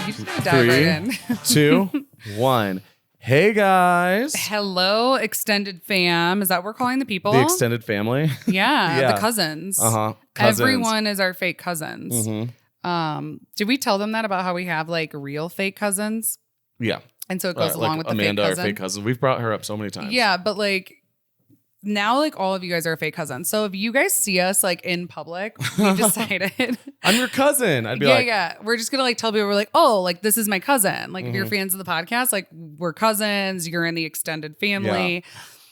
You just gotta dive right in. 2, 1. Hey guys. Hello, extended fam. Is that what we're calling the people? The extended family. Yeah, the cousins. Cousins. Everyone is our fake cousins. Mm-hmm. Did we tell them that about how we have like real fake cousins? Yeah. And so it goes along with the Amanda, fake cousin. our fake cousin. We've brought her up so many times. Yeah, but like now, like all of you guys are fake cousins. So if you guys see us like in public, we decided I'm your cousin. I'd be like, yeah. We're just gonna like tell people we're like, oh, like this is my cousin. Like if you're fans of the podcast, like we're cousins. You're in the extended family. Yeah.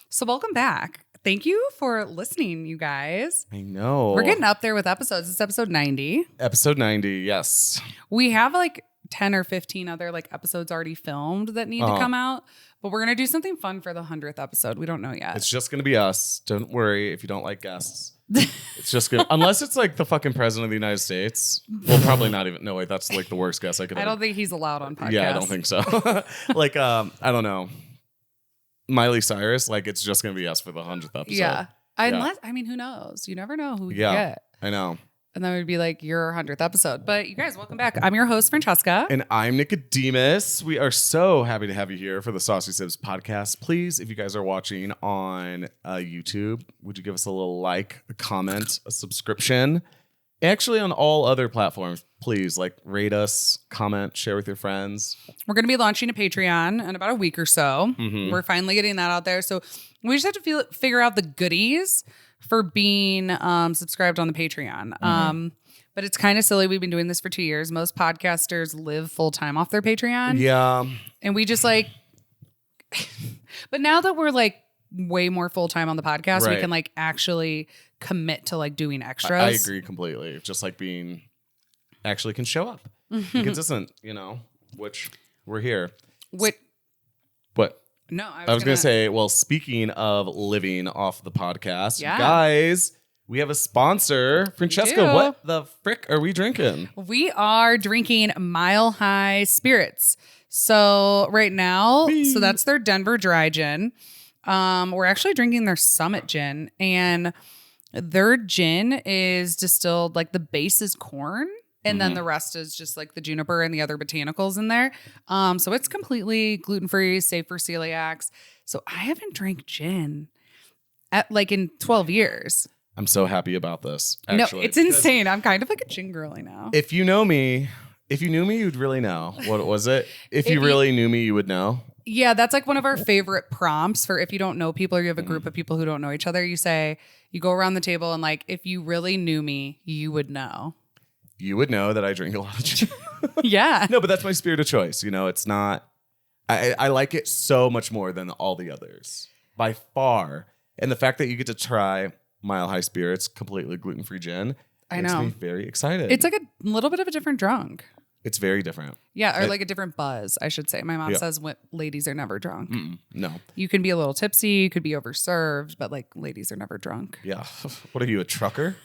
So welcome back. Thank you for listening, you guys. I know. We're getting up there with episodes. It's episode 90. Episode 90, yes. We have like 10 or 15 other like episodes already filmed that need to come out. But we're going to do something fun for the 100th episode. We don't know yet. It's just going to be us. Don't worry if you don't like guests. It's just going to, unless it's like the fucking president of the United States. We'll probably not even, no, wait, that's like the worst guest I could I don't think he's allowed on podcasts. Yeah, I don't think so. Like, I don't know. Miley Cyrus, like it's just going to be us for the 100th episode. Yeah. Unless, I mean, who knows? You never know who you get. I know. And then we'd be like your 100th episode. But you guys, welcome back. I'm your host, Francesca. And I'm Nicodemus. We are so happy to have you here for the Saucy Sibzzz podcast. Please, if you guys are watching on YouTube, would you give us a little like, a comment, a subscription? Actually, on all other platforms, please like rate us, comment, share with your friends. We're going to be launching a Patreon in about a week or so. We're finally getting that out there. So we just have to figure out the goodies for being subscribed on the Patreon. But it's kind of silly. We've been doing this for 2 years. Most podcasters live full time off their Patreon. Yeah. And we just like, but now that we're like way more full time on the podcast, we can like actually commit to like doing extras. I agree completely. Just like being actually can show up. Be consistent, you know, which we're here. What? No, I was going to say, well, speaking of living off the podcast, guys, we have a sponsor. Francesca, what the frick are we drinking? We are drinking Mile High Spirits. So right now, so that's their Denver Dry Gin. We're actually drinking their Summit Gin, and their gin is distilled, like the base is corn. And then the rest is just like the juniper and the other botanicals in there. So it's completely gluten-free, safe for celiacs. So I haven't drank gin in 12 years. I'm so happy about this. Actually. No, it's insane. I'm kind of like a gin girly now. If you knew me, you'd really know. What was it? If you really knew me, you would know. Yeah, that's like one of our favorite prompts for if you don't know people or you have a group of people who don't know each other. You go around the table and like, if you really knew me, you would know. You would know that I drink a lot of gin. Yeah. No, but that's my spirit of choice. You know, it's not, I like it so much more than all the others by far. And the fact that you get to try Mile High Spirits, completely gluten-free gin, makes me very excited. It's like a little bit of a different drunk. It's very different. Yeah, or like a different buzz, I should say. My mom says ladies are never drunk. No. You can be a little tipsy, you could be overserved, but like ladies are never drunk. Yeah. What are you, a trucker?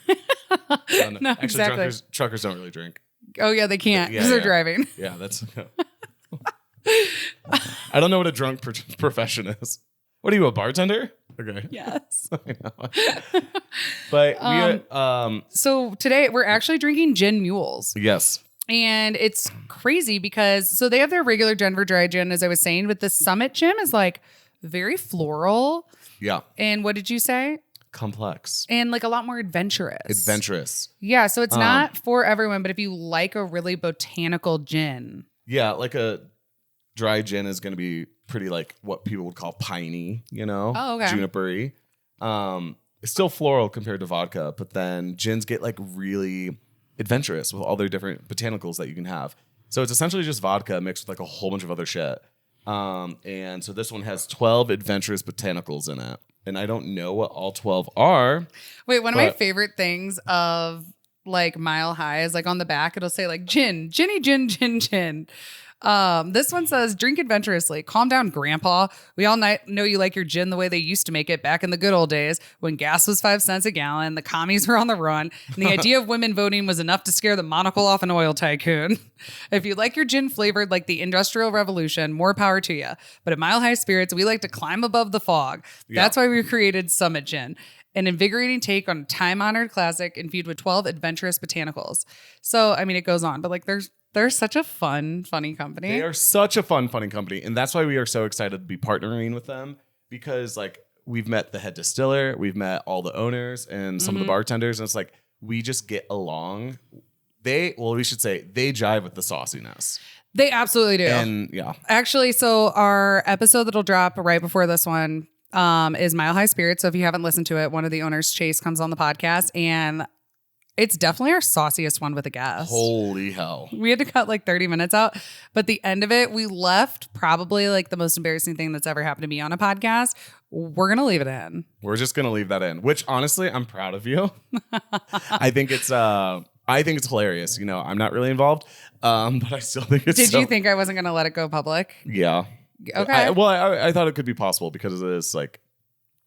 No, actually, exactly. Truckers don't really drink. Oh, yeah, they can't because they're driving. Yeah, that's... I don't know what a drunk profession is. What are you, a bartender? Okay. Yes. I know. But so today we're actually drinking Gin Mules. Yes. And it's crazy because so they have their regular Denver Dry Gin, as I was saying, but the Summit Gin is like very floral. Yeah. And what did you say? Complex. And like a lot more adventurous. Yeah. So it's not for everyone, but if you like a really botanical gin. Yeah. Like a dry gin is going to be pretty like what people would call piney, you know? Oh, okay. Juniper-y. It's still floral compared to vodka, but then gins get like really adventurous with all their different botanicals that you can have. So it's essentially just vodka mixed with like a whole bunch of other shit. And so this one has 12 adventurous botanicals in it. And I don't know what all 12 are. Wait, one of my favorite things of like Mile High is like on the back, it'll say like gin, Ginny, gin, gin, gin. This one says, drink adventurously. Calm down, Grandpa. We all know you like your gin the way they used to make it back in the good old days when gas was 5 cents a gallon, the commies were on the run, and the idea of women voting was enough to scare the monocle off an oil tycoon. If you like your gin flavored like the Industrial Revolution, more power to you. But at Mile High Spirits, we like to climb above the fog. That's why we created Summit Gin. an invigorating take on time-honored classic infused with 12 adventurous botanicals. So, I mean, it goes on, but like they're such a funny company. They are such a funny company. And that's why we are so excited to be partnering with them, because like we've met the head distiller, we've met all the owners and some of the bartenders. And it's like, we just get along. We should say they jive with the sauciness. They absolutely do. And yeah. Actually, so our episode that'll drop right before this one is Mile High Spirits. So if you haven't listened to it, one of the owners, Chase, comes on the podcast, and it's definitely our sauciest one with a guest. Holy hell. We had to cut like 30 minutes out, but the end of it, we left probably like the most embarrassing thing that's ever happened to me on a podcast. We're going to leave it in. We're just going to leave that in, which honestly, I'm proud of you. I think it's hilarious. You know, I'm not really involved, but I still think it's Did you think I wasn't going to let it go public? Yeah. Okay. I thought it could be possible because it is like,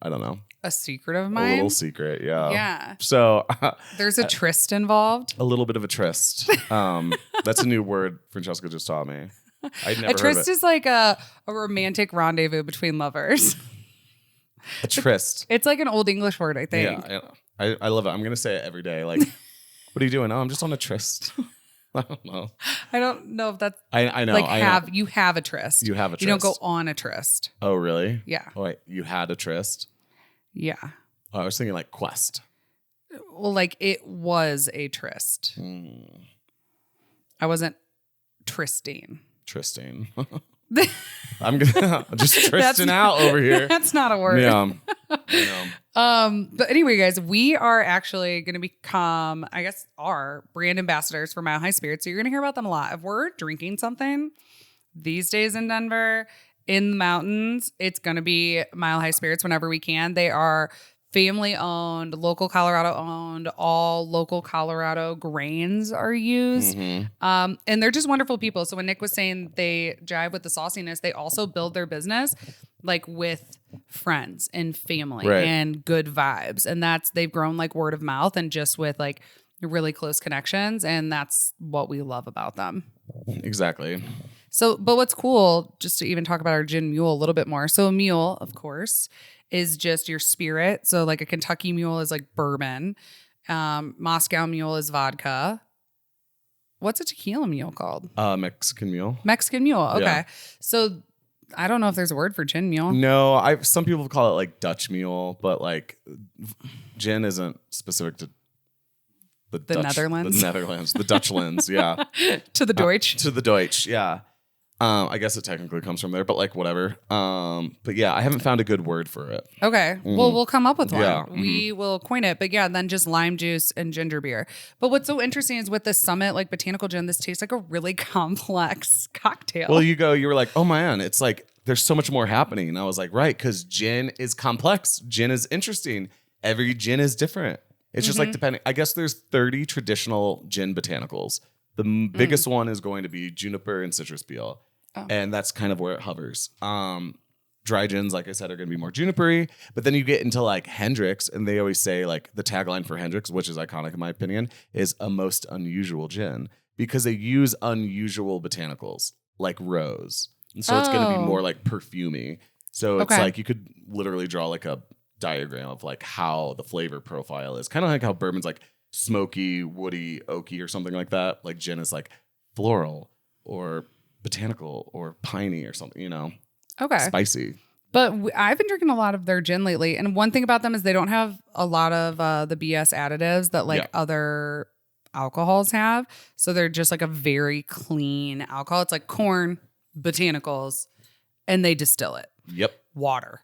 I don't know. A secret of mine? A little secret, yeah. Yeah. So there's a tryst involved. A little bit of a tryst. That's a new word Francesca just taught me. I'd never A tryst is like a romantic rendezvous between lovers. A tryst. It's like an old English word, I think. Yeah, I love it. I'm gonna say it every day. Like, what are you doing? Oh, I'm just on a tryst. I don't know. I don't know if that's I know. Like you have a tryst. You have a tryst. You don't go on a tryst. Oh, really? Yeah. Oh, wait. You had a tryst? Yeah. Oh, I was thinking like quest. Well, like it was a tryst. I wasn't trysting. Trysting. I'm just trysting out over here. That's not a word. Yeah. But anyway, guys, we are actually going to become, I guess, our brand ambassadors for Mile High Spirits. So you're going to hear about them a lot. If we're drinking something these days in Denver, in the mountains, it's going to be Mile High Spirits whenever we can. They are family owned, local Colorado owned, all local Colorado grains are used. And they're just wonderful people. So when Nick was saying they jive with the sauciness, they also build their business like with friends and family and good vibes. And they've grown like word of mouth and just with like really close connections. And that's what we love about them. Exactly. So, but what's cool, just to even talk about our gin mule a little bit more. So a mule, of course, is just your spirit. So like a Kentucky mule is like bourbon. Moscow mule is vodka. What's a tequila mule called? Mexican mule. Mexican mule. Okay. Yeah. So I don't know if there's a word for gin mule. No, some people call it like Dutch mule, but like gin isn't specific to the Netherlands. The Netherlands, the Dutchlands, yeah. To the Deutsch. To the Deutsch, yeah. I guess it technically comes from there, but like whatever. But yeah, I haven't found a good word for it. Okay. Well, we'll come up with one. Yeah. We will coin it. But yeah, then just lime juice and ginger beer. But what's so interesting is with the Summit, like botanical gin, this tastes like a really complex cocktail. Well, you were like, oh man, it's like there's so much more happening. And I was like, right, because gin is complex. Gin is interesting. Every gin is different. It's just like depending. I guess there's 30 traditional gin botanicals. The biggest one is going to be juniper and citrus peel. Oh. And that's kind of where it hovers. Dry gins, like I said, are going to be more junipery. But then you get into like Hendrix, and they always say like the tagline for Hendrix, which is iconic in my opinion, is a most unusual gin because they use unusual botanicals like rose. And so it's going to be more like perfumey. So it's like you could literally draw like a diagram of like how the flavor profile is. Kind of like how bourbon's like smoky, woody, oaky or something like that. Like gin is like floral or botanical or piney or something, you know. Okay. Spicy. But I've been drinking a lot of their gin lately. And one thing about them is they don't have a lot of the BS additives that like other alcohols have. So they're just like a very clean alcohol. It's like corn, botanicals, and they distill it. Yep. Water.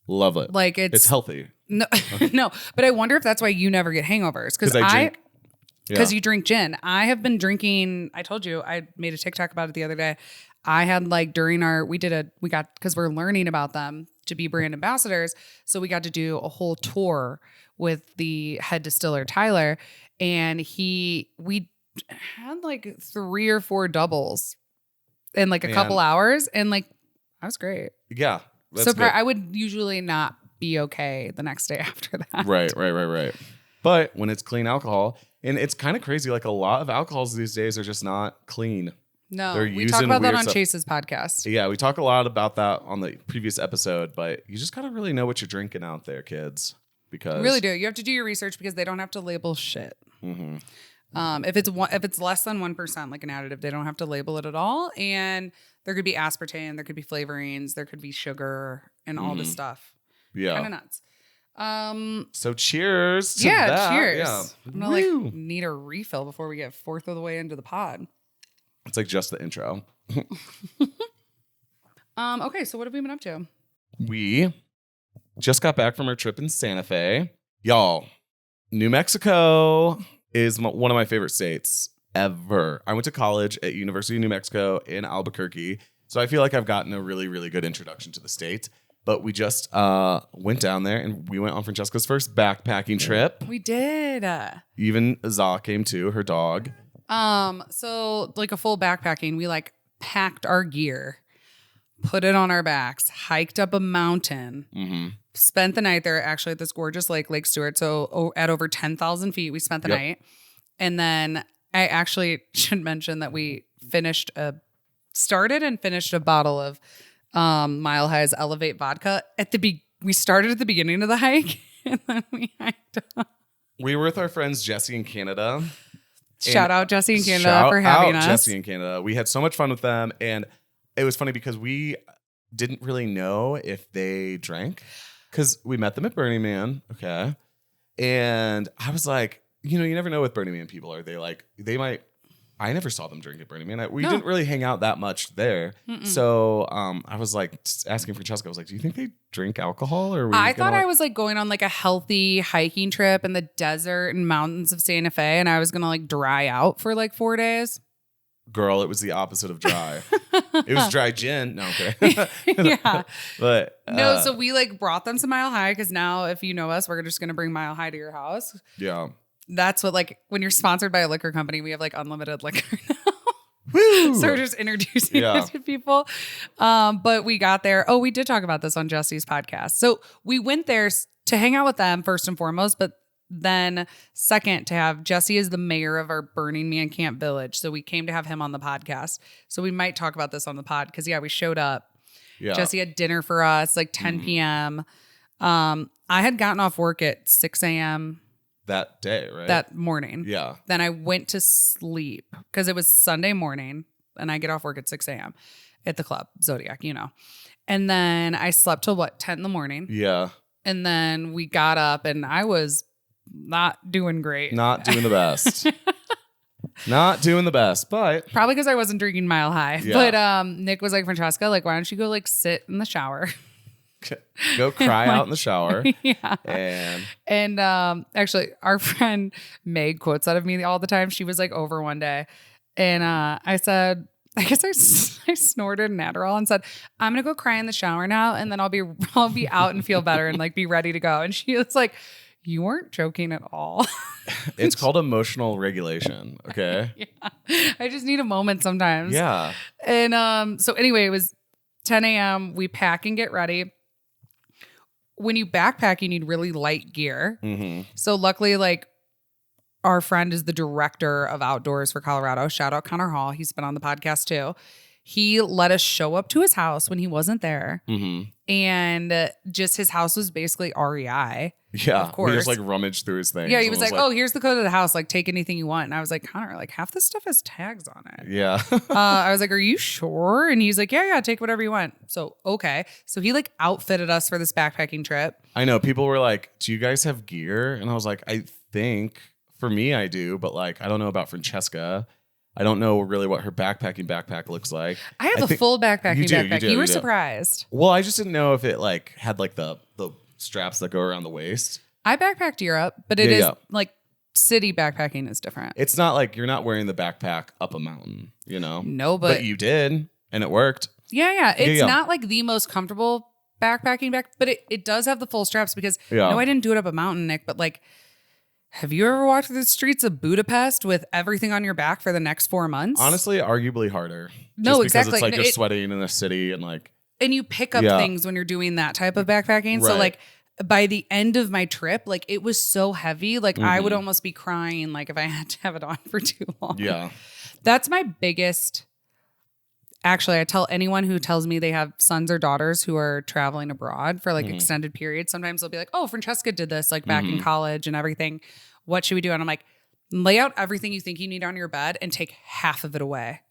Love it. Like it's healthy. No, no. But I wonder if that's why you never get hangovers. Because you drink gin. I have been drinking. I told you, I made a TikTok about it the other day. I had like during because we're learning about them to be brand ambassadors. So we got to do a whole tour with the head distiller, Tyler. And we had like 3 or 4 doubles in like a couple hours. And like, I was great. Yeah. So I would usually not be okay the next day after that. Right. But when it's clean alcohol, and it's kind of crazy, like a lot of alcohols these days are just not clean. No, we talk about that on Chase's podcast. Yeah, we talk a lot about that on the previous episode, but you just gotta really know what you're drinking out there, kids. because You really do. You have to do your research because they don't have to label shit. If it's less than 1%, like an additive, they don't have to label it at all. And there could be aspartame, there could be flavorings, there could be sugar, and all this stuff. Yeah, kind of nuts. So cheers to yeah, that. cheers. Yeah. I'm gonna need a refill before we get fourth of the way into the pod. It's like just the intro. Okay, so what have we been up to? We just got back from our trip in Santa Fe. Y'all, New Mexico is one of my favorite states ever. I went to college at University of New Mexico in Albuquerque, so I feel like I've gotten a really, really good introduction to the state. But we just went down there and we went on Francesca's first backpacking trip. We did. Even Za came too, her dog. So like a full backpacking, we like packed our gear, put it on our backs, hiked up a mountain, spent the night there actually at this gorgeous lake, Lake Stewart. So at over 10,000 feet, we spent the night. And then I actually should mention that we started and finished a bottle of Mile High's Elevate vodka we started at the beginning of the hike and then we hiked up. We were with our friends Jesse in Canada. Shout out Jesse in Canada for having us. Jesse in Canada. We had so much fun with them, and it was funny because we didn't really know if they drank because we met them at Burning Man. Okay. And I was like, you never know with Burning Man people. Are they like, I never saw them drink at Burning Man. We didn't really hang out that much there. So I was like asking Francesca, I was like, do you think they drink alcohol? Or I thought I was like going on like a healthy hiking trip in the desert and mountains of Santa Fe, and I was going to like dry out for like 4 days. Girl, it was the opposite of dry. It was dry gin. No, okay. Yeah. But no, so we like brought them to Mile High because now if you know us, we're just going to bring Mile High to your house. Yeah. That's what like when you're sponsored by a liquor company, we have like unlimited liquor now. Woo! So we're just introducing it to people. But we got there. Oh, we did talk about this on Jesse's podcast. So we went there to hang out with them first and foremost, but then second to have Jesse is the mayor of our Burning Man Camp Village. So we came to have him on the podcast. So we might talk about this on the pod because we showed up. Yeah. Jesse had dinner for us like 10 p.m. I had gotten off work at 6 a.m. that day, right? That morning. Yeah. Then I went to sleep because it was Sunday morning and I get off work at 6 a.m. at the club, Zodiac, And then I slept till 10 in the morning. Yeah. And then we got up and I was not doing great. Not doing the best. Not doing the best, but probably because I wasn't drinking Mile High. Yeah. But Nick was like, Francesca, like, why don't you go like sit in the shower? Go cry out in the shower. Yeah. And actually our friend Meg quotes that of me all the time. She was like over one day and I said, I guess I snorted an Adderall and said, I'm going to go cry in the shower now. And then I'll be out and feel better and like be ready to go. And she was like, you weren't joking at all. It's called emotional regulation. Okay. Yeah. I just need a moment sometimes. Yeah. And so anyway, it was 10 a.m. We pack and get ready. When you backpack, you need really light gear. So luckily, like our friend is the director of outdoors for Colorado. Shout out Connor Hall. He's been on the podcast too. He let us show up to his house when he wasn't there. And just his house was basically REI. Yeah. Of course. He just like rummaged through his things. Yeah. He was like, oh, here's the code of the house. Like take anything you want. And I was like, Connor, like half this stuff has tags on it. Yeah. I was like, are you sure? And he's like, yeah, take whatever you want. So, okay. So he like outfitted us for this backpacking trip. I know people were like, do you guys have gear? And I was like, I think for me, I do, but like, I don't know about Francesca. I don't know really what her backpack looks like. I have a full backpack. You were do. surprised. Well, I just didn't know if it like had like the straps that go around the waist. I backpacked Europe, but it is like city backpacking is different. It's not like you're not wearing the backpack up a mountain, No, but you did, and it worked. Yeah. It's not like the most comfortable backpacking but it does have the full straps because no, I didn't do it up a mountain, Nick, but like, have you ever walked through the streets of Budapest with everything on your back for the next 4 months? Honestly, arguably harder. No, just exactly. Because it's like you're sweating in a city and like. And you pick up things when you're doing that type of backpacking. Right. So like by the end of my trip, like it was so heavy. Like I would almost be crying like if I had to have it on for too long. Yeah. That's my biggest Actually, I tell anyone who tells me they have sons or daughters who are traveling abroad for like extended periods. Sometimes they'll be like, oh, Francesca did this like back in college and everything. What should we do? And I'm like, lay out everything you think you need on your bed and take half of it away.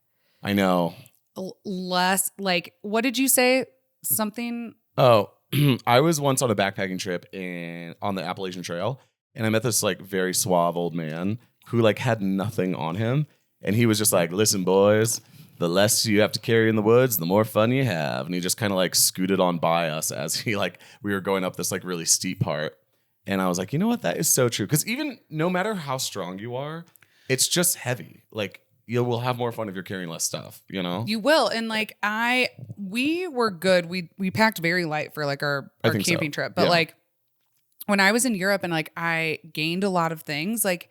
I know. Less like, what did you say? Something. Oh, I was once on a backpacking trip on the Appalachian Trail, and I met this like very suave old man who like had nothing on him. And he was just like, listen, boys, the less you have to carry in the woods, the more fun you have. And he just kind of like scooted on by us as we were going up this like really steep part. And I was like, you know what? That is so true. Because even no matter how strong you are, it's just heavy. Like you will have more fun if you're carrying less stuff, you know? You will. And like we were good. We packed very light for like our camping trip. But like when I was in Europe and like I gained a lot of things, like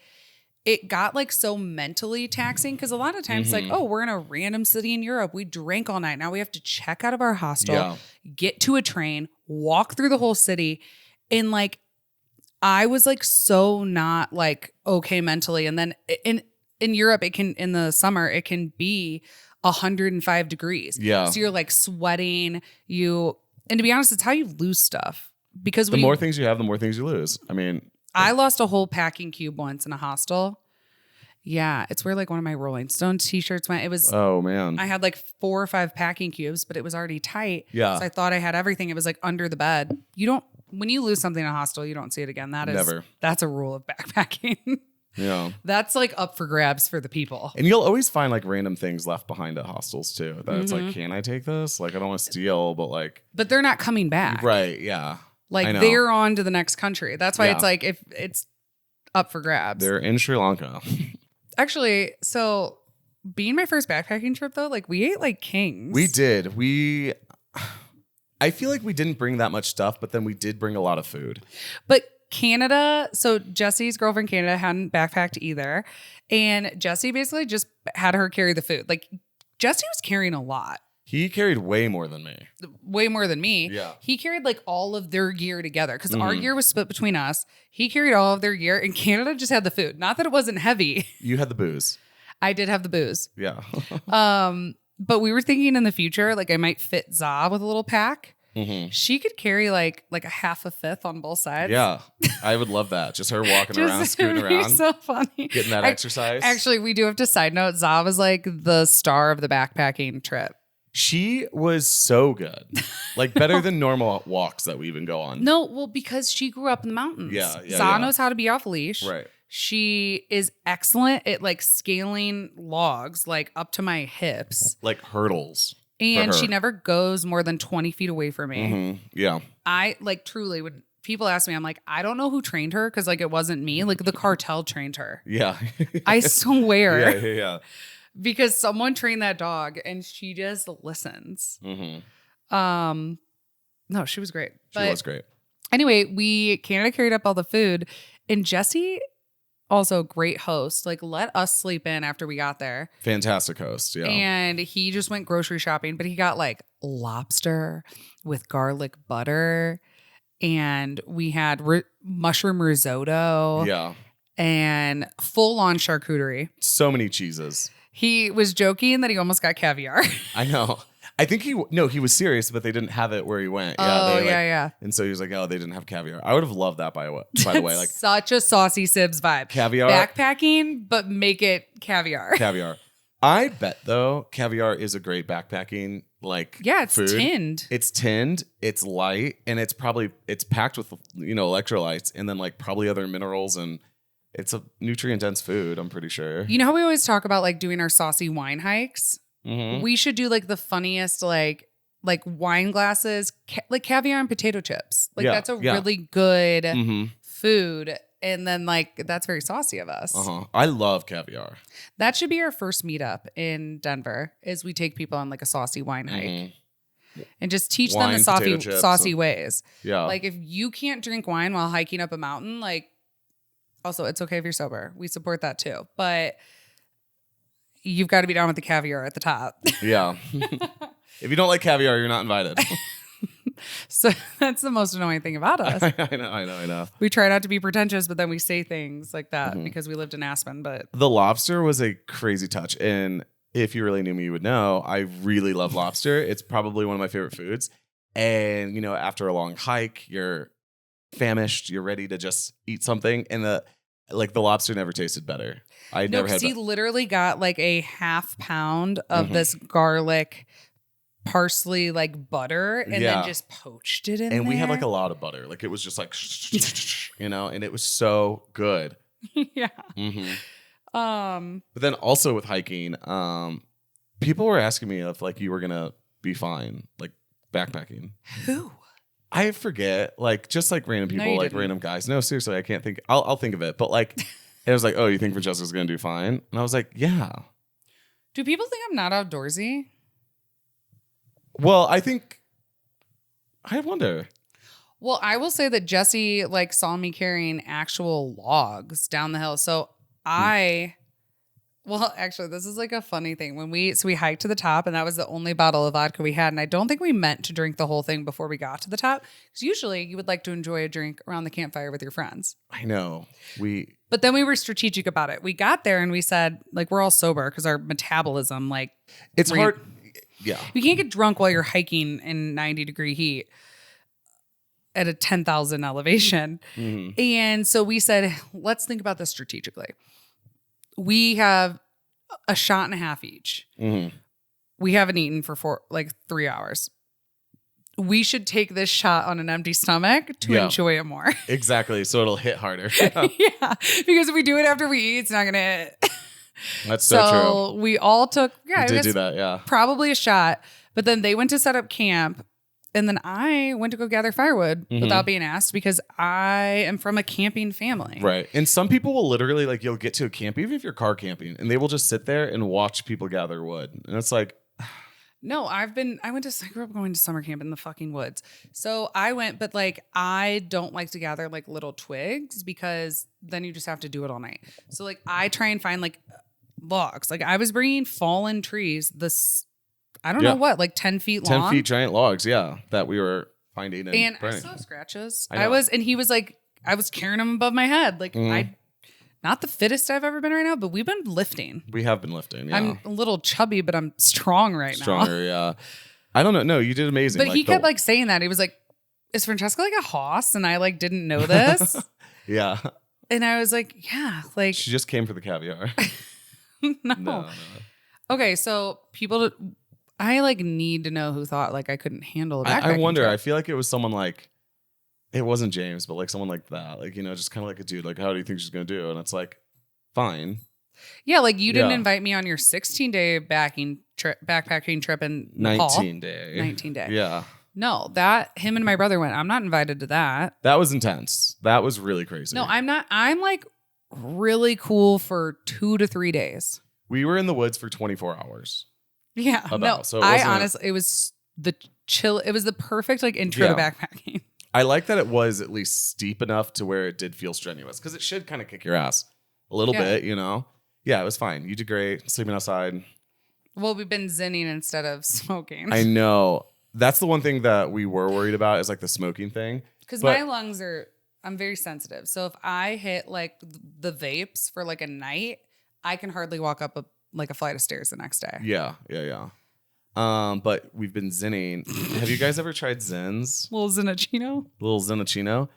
it got like so mentally taxing because a lot of times like, oh, we're in a random city in Europe. We drank all night. Now we have to check out of our hostel, get to a train, walk through the whole city. And like, I was like, so not like, okay, mentally. And then in Europe, in the summer, it can be 105 degrees. Yeah. So you're like sweating and to be honest, it's how you lose stuff because the more things you have, the more things you lose. I mean, I lost a whole packing cube once in a hostel. Yeah, it's where like one of my Rolling Stone t-shirts went. It was, oh man, I had like 4 or 5 packing cubes, but it was already tight. Yeah. So I thought I had everything. It was like under the bed. When you lose something in a hostel, you don't see it again. That's a rule of backpacking. Yeah. That's like up for grabs for the people. And you'll always find like random things left behind at hostels too. That it's like, can I take this? Like, I don't want to steal, but like. But they're not coming back. Right. Yeah. Like they're on to the next country. That's why it's like if it's up for grabs. They're in Sri Lanka. Actually, so being my first backpacking trip though, like we ate like kings. We did. I feel like we didn't bring that much stuff, but then we did bring a lot of food. But Canada, so Jesse's girlfriend Canada hadn't backpacked either. And Jesse basically just had her carry the food. Like Jesse was carrying a lot. He carried way more than me. Way more than me. Yeah. He carried like all of their gear together because our gear was split between us. He carried all of their gear and Canada just had the food. Not that it wasn't heavy. You had the booze. I did have the booze. Yeah. But we were thinking in the future, like I might fit Za with a little pack. She could carry like a half a fifth on both sides. Yeah, I would love that. Just her walking around, scooting around. So funny. Getting that exercise. Actually, we do have to side note, Za was like the star of the backpacking trip. She was so good. Like better than normal walks that we even go on. No, well, because she grew up in the mountains. Yeah. Za knows how to be off leash. Right. She is excellent at like scaling logs like up to my hips. Like hurdles. And she never goes more than 20 feet away from me. Yeah. I like truly when people ask me, I'm like, I don't know who trained her because like it wasn't me. Like the cartel trained her. Yeah. I swear. Yeah. Because someone trained that dog and she just listens. No, she was great. She was great. Anyway, Canada carried up all the food and Jesse, also great host, like let us sleep in after we got there. Fantastic host. Yeah. And he just went grocery shopping, but he got like lobster with garlic butter and we had mushroom risotto. Yeah. And full on charcuterie. So many cheeses. He was joking that he almost got caviar. I know. I think he was serious, but they didn't have it where he went. Yeah. And so he was like, oh, they didn't have caviar. I would have loved that, by the way. Like such a Saucy Sibzzz vibe. Caviar. Backpacking, but make it caviar. Caviar. I bet, though, caviar is a great backpacking, like, it's food. tinned. It's tinned, it's light, and it's packed with, electrolytes and then, like, probably other minerals, and it's a nutrient-dense food, I'm pretty sure. You know how we always talk about, like, doing our saucy wine hikes? We should do like the funniest like wine glasses, like caviar and potato chips. Like that's a really good food. And then like that's very saucy of us. I love caviar. That should be our first meetup in Denver is we take people on like a saucy wine hike. And just teach them the saucy ways. Yeah. Like if you can't drink wine while hiking up a mountain, like also it's okay if you're sober. We support that too. But you've got to be down with the caviar at the top. Yeah. If you don't like caviar, you're not invited. So that's the most annoying thing about us. I know. We try not to be pretentious, but then we say things like that because we lived in Aspen. But the lobster was a crazy touch. And if you really knew me, you would know I really love lobster. It's probably one of my favorite foods. And, you know, after a long hike, you're famished, you're ready to just eat something. And the lobster never tasted better. I never had. He literally got like a half pound of this garlic parsley like butter and then just poached it in there. And we had like a lot of butter. Like it was just like, you know, and it was so good. Yeah. But then also with hiking, people were asking me if like you were gonna be fine, like backpacking. Who? I forget, like just like random people, like didn't. random guys. No, seriously, I can't think. I'll think of it. But like, it was like, oh, you think Francesca's gonna do fine? And I was like, yeah. Do people think I'm not outdoorsy? Well, I wonder. Well, I will say that Jesse like saw me carrying actual logs down the hill. So well, actually, this is like a funny thing. We hiked to the top, and that was the only bottle of vodka we had. And I don't think we meant to drink the whole thing before we got to the top, because usually you would like to enjoy a drink around the campfire with your friends. I know. But then we were strategic about it. We got there and we said, like, we're all sober because our metabolism, like, it's hard. Yeah. You can't get drunk while you're hiking in 90-degree heat at a 10,000 elevation. And so we said, let's think about this strategically. We have a shot and a half each. We haven't eaten for 3 hours. We should take this shot on an empty stomach to enjoy it more. Exactly. So it'll hit harder. Yeah. Because if we do it after we eat, it's not going to hit. That's so true. We all took, we did do that, yeah. Probably a shot. But then they went to set up camp. And then I went to go gather firewood without being asked, because I am from a camping family. Right. And some people will literally, like, you'll get to a camp, even if you're car camping, and they will just sit there and watch people gather wood. And it's like, no, I grew up going to summer camp in the fucking woods. So I went, but like, I don't like to gather like little twigs, because then you just have to do it all night. So like, I try and find like logs. Like I was bringing fallen trees, I don't know what, like 10 feet long. 10 feet giant logs, yeah, that we were finding. And I still have scratches. And he was like, I was carrying them above my head. Like not the fittest I've ever been right now, but we've been lifting. We have been lifting, yeah. I'm a little chubby, but I'm strong now. Stronger, yeah. I don't know. No, you did amazing. But like, he kept like saying that. He was like, is Francesca like a hoss? And I like didn't know this. Yeah. And I was like, yeah. Like she just came for the caviar. No. Okay, so I like need to know who thought like I couldn't handle a backpacking I wonder. trip. I feel like it was someone like, it wasn't James, but like someone like that. Like, you know, just kind of like a dude. Like, how do you think she's going to do? And it's like, fine. Yeah, like you didn't invite me on your 16-day backpacking trip in 19 day. 19 day. Yeah. No, him and my brother went. I'm not invited to that. That was intense. That was really crazy. No, I'm not. I'm like really cool for 2 to 3 days. We were in the woods for 24 hours. Yeah. So I honestly, it was the chill. It was the perfect like intro to backpacking. I like that it was at least steep enough to where it did feel strenuous, because it should kind of kick your ass a little bit, you know? Yeah, it was fine. You did great sleeping outside. Well, we've been zinning instead of smoking. I know. That's the one thing that we were worried about, is like the smoking thing. Because my lungs I'm very sensitive. So if I hit like the vapes for like a night, I can hardly walk up a flight of stairs the next day. Yeah. But we've been zinning. Have you guys ever tried Zins? Little Zinachino.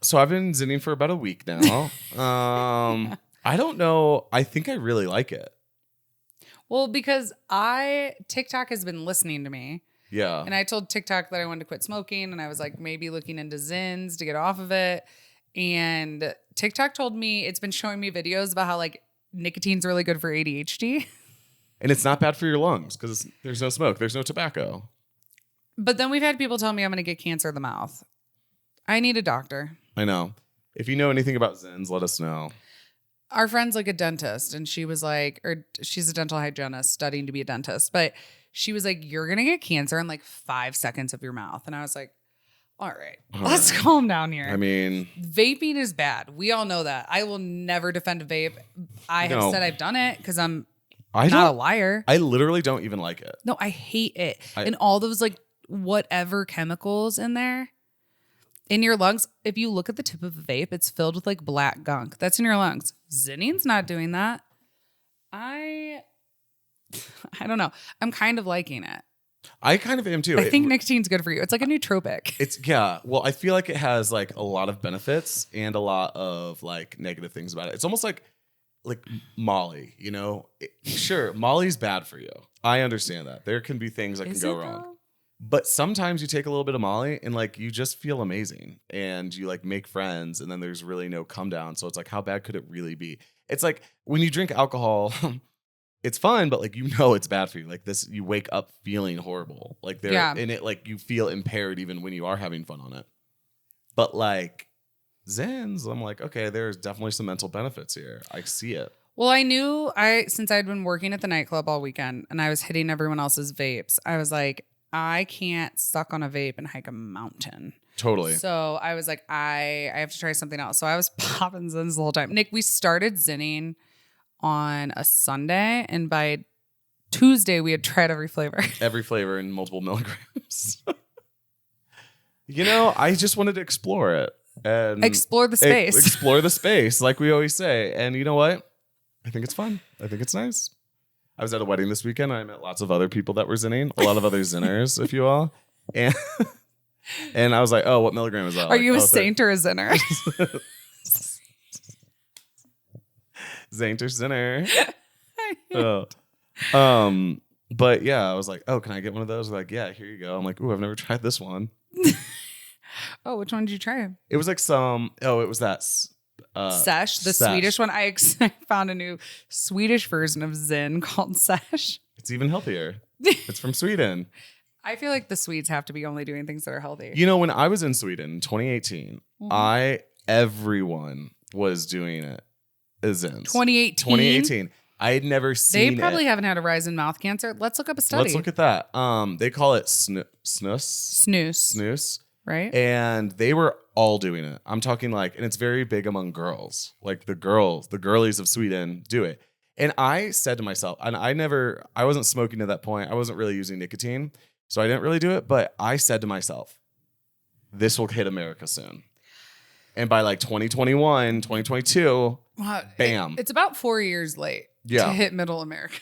So I've been zinning for about a week now. I don't know. I think I really like it. Well, because TikTok has been listening to me. Yeah. And I told TikTok that I wanted to quit smoking, and I was like maybe looking into Zins to get off of it. And TikTok told me it's been showing me videos about how like nicotine's really good for ADHD. And it's not bad for your lungs because there's no smoke. There's no tobacco. But then we've had people tell me I'm going to get cancer of the mouth. I need a doctor. I know. If you know anything about Zins, let us know. Our friend's like a dentist, and she was like, or she's a dental hygienist studying to be a dentist. But she was like, you're going to get cancer in like 5 seconds of your mouth. And I was like, all right, let's calm down here. I mean, vaping is bad. We all know that. I will never defend a vape. I have said I've done it because I'm not a liar. I literally don't even like it. No, I hate it. And all those like whatever chemicals in there, in your lungs. If you look at the tip of a vape, it's filled with like black gunk. That's in your lungs. Zinning's not doing that. I don't know. I'm kind of liking it. I kind of am too. I think nicotine's good for you. It's like a nootropic. Yeah. Well, I feel like it has like a lot of benefits and a lot of like negative things about it. It's almost like Molly, you know? Sure, Molly's bad for you. I understand that. There can be things that can go wrong. Though? But sometimes you take a little bit of Molly and like you just feel amazing and you like make friends and then there's really no come down. So it's like, how bad could it really be? It's like when you drink alcohol, it's fun, but like you know it's bad for you. Like this, you wake up feeling horrible. Like in it, like you feel impaired even when you are having fun on it. But like Zens, I'm like, okay, there's definitely some mental benefits here. I see it. Well, since I'd been working at the nightclub all weekend and I was hitting everyone else's vapes, I was like, I can't suck on a vape and hike a mountain. Totally. So I was like, I have to try something else. So I was popping Zins the whole time. Nick, we started Zinning on a Sunday, and by Tuesday we had tried every flavor. Every flavor in multiple milligrams. You know, I just wanted to explore it and explore the space. Explore the space, like we always say. And you know what? I think it's fun. I think it's nice. I was at a wedding this weekend. I met lots of other people that were zinning, a lot of other zinners, if you will. And I was like, oh, what milligram is that? Are you a saint or a zinner? Saint or zinner. But yeah, I was like, oh, can I get one of those? They're like, yeah, here you go. I'm like, ooh, I've never tried this one. Oh, which one did you try? It was like it was that Sesh, the Sesh. Swedish one. I found a new Swedish version of Zin called Sesh. It's even healthier. It's from Sweden. I feel like the Swedes have to be only doing things that are healthy. You know, when I was in Sweden in 2018, everyone was doing it. Zins. 2018. I had never seen it. They probably haven't had a rise in mouth cancer. Let's look up a study. Let's look at that. They call it snus. Snooze. Right? And they were all doing it. I'm talking like, and it's very big among girls. Like the girlies of Sweden do it. And I said to myself, and I wasn't smoking at that point. I wasn't really using nicotine. So I didn't really do it. But I said to myself, this will hit America soon. And by like 2021, 2022, bam. It's about 4 years late to hit middle America.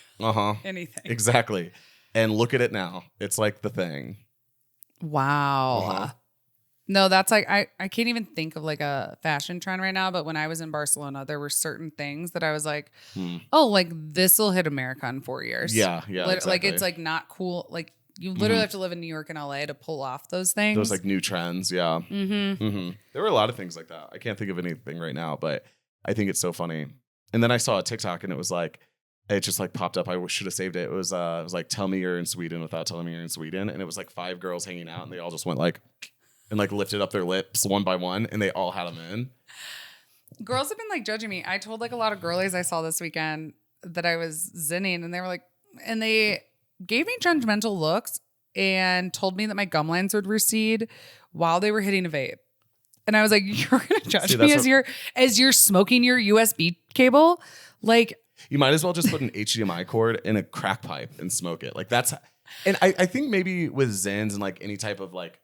Anything. Exactly. And look at it now. It's like the thing. Wow. No, that's like, I can't even think of like a fashion trend right now. But when I was in Barcelona, there were certain things that I was like, oh, like this will hit America in 4 years. Yeah. Exactly. Like it's like not cool. Like you literally have to live in New York and LA to pull off those things. Those like new trends. Yeah. There were a lot of things like that. I can't think of anything right now, but I think it's so funny. And then I saw a TikTok and it was like, it just like popped up. I should have saved it. It was like, tell me you're in Sweden without telling me you're in Sweden. And it was like 5 girls hanging out and they all just went like, and like lifted up their lips one by one and they all had them in. Girls have been like judging me. I told like a lot of girlies I saw this weekend that I was zinning and they were like, and they gave me judgmental looks and told me that my gum lines would recede while they were hitting a vape. And I was like, you're going to judge me as you're smoking your USB cable? Like, you might as well just put an HDMI cord in a crack pipe and smoke it. Like that's, and I think maybe with Zins and like any type of like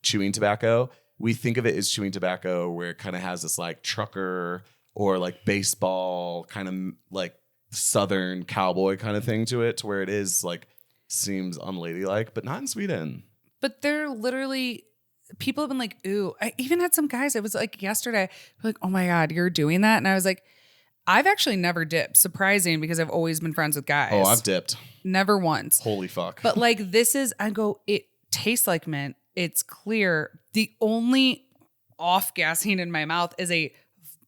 chewing tobacco, we think of it as chewing tobacco where it kind of has this like trucker or like baseball kind of like Southern cowboy kind of thing to it, to where it is like seems unladylike, but not in Sweden. But they're literally, people have been like, ooh, I even had some guys, it was like yesterday, like, oh my God, you're doing that? And I was like, I've actually never dipped. Surprising, because I've always been friends with guys. Oh, I've dipped. Never once. Holy fuck. But like this is, I go, it tastes like mint. It's clear. The only off-gassing in my mouth is a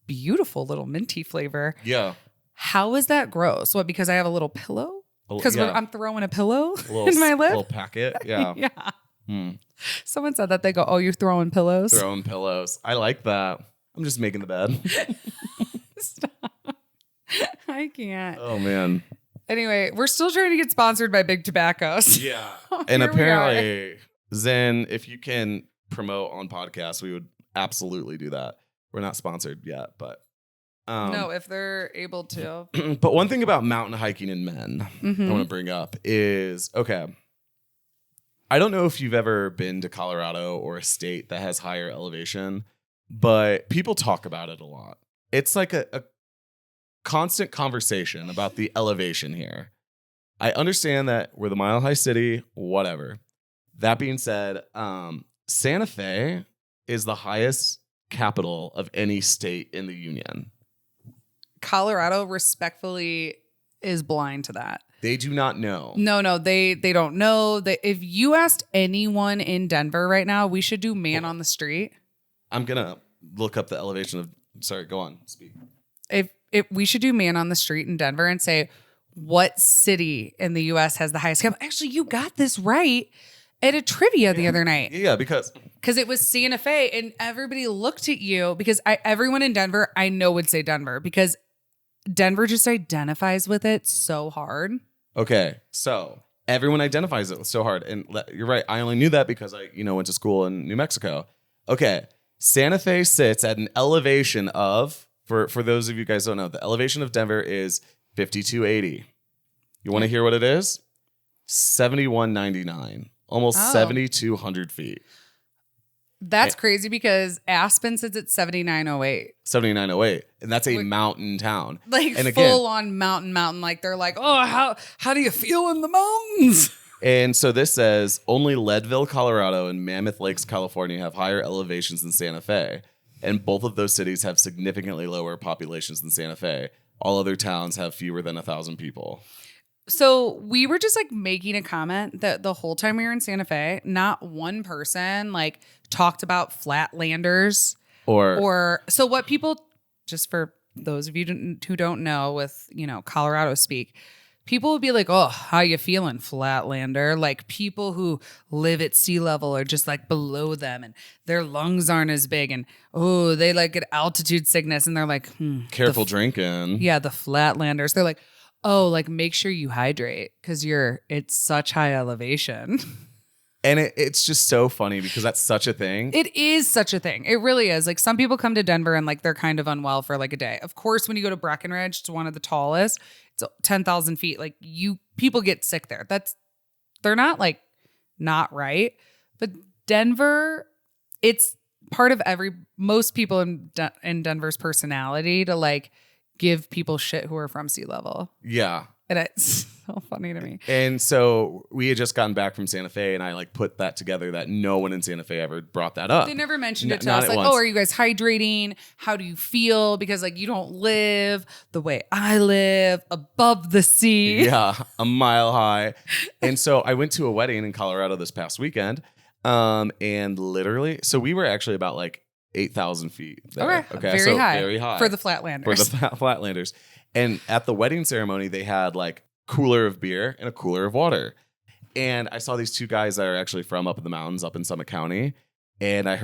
beautiful little minty flavor. Yeah. How is that gross? What, because I have a little pillow? Because I'm throwing a pillow in my lip? A little packet. Yeah. Yeah. Someone said that. They go, oh, you're throwing pillows? Throwing pillows. I like that. I'm just making the bed. Stop. I can't. Oh, man. Anyway, we're still trying to get sponsored by Big Tobaccos. Yeah. And apparently, Zen, if you can promote on podcasts, we would absolutely do that. We're not sponsored yet, but. No, if they're able to. But one thing about mountain hiking in men I want to bring up is, okay, I don't know if you've ever been to Colorado or a state that has higher elevation, but people talk about it a lot. It's like a constant conversation about the elevation here. I understand that we're the Mile High City, whatever. That being said, Santa Fe is the highest capital of any state in the union. Colorado respectfully is blind to that. They do not know. No, they don't know. If you asked anyone in Denver right now, we should do man on the street. I'm going to look up the elevation of... Sorry, go on. Speak. If we should do man on the street in Denver and say, what city in the U.S. has the highest capital? Actually, you got this right at a trivia the other night. Yeah, because it was Santa Fe, and everybody looked at you because everyone in Denver, I know, would say Denver because Denver just identifies with it so hard. Okay, so everyone identifies it so hard. And you're right. I only knew that because I, went to school in New Mexico. Okay, Santa Fe sits at an elevation of, for those of you guys who don't know, the elevation of Denver is 5280. You want to hear what it is? 7199. Almost 7,200 feet. That's crazy because Aspen sits at 7,908. 7,908. And that's a mountain town. Like and full on mountain. Like they're like, oh, how do you feel in the mountains? And so this says only Leadville, Colorado and Mammoth Lakes, California have higher elevations than Santa Fe. And both of those cities have significantly lower populations than Santa Fe. All other towns have fewer than 1,000 people. So we were just like making a comment that the whole time we were in Santa Fe, not one person like talked about Flatlanders or so what people, just for those of you who don't know with, Colorado speak, people would be like, oh, how you feeling, Flatlander? Like people who live at sea level are just like below them and their lungs aren't as big. And, oh, they like get altitude sickness. And they're like, careful drinking. Yeah, the Flatlanders. They're like, oh, like make sure you hydrate because it's such high elevation. And it's just so funny because that's such a thing. It is such a thing. It really is. Like some people come to Denver and like they're kind of unwell for like a day. Of course, when you go to Breckenridge, it's one of the tallest. It's 10,000 feet. Like people get sick there. They're not like not right. But Denver, it's part of most people in Denver's personality to like give people shit who are from sea level. Yeah. And it's so funny to me. And so we had just gotten back from Santa Fe and I like put that together that no one in Santa Fe ever brought that up. They never mentioned it to us. Like, oh, are you guys hydrating? How do you feel? Because like you don't live the way I live above the sea. Yeah, a mile high. And so I went to a wedding in Colorado this past weekend. And literally, so we were actually about like 8,000 feet there. Okay. Very high. For the Flatlanders. Flatlanders. And at the wedding ceremony, they had like cooler of beer and a cooler of water. And I saw these two guys that are actually from up in the mountains up in Summit County. And I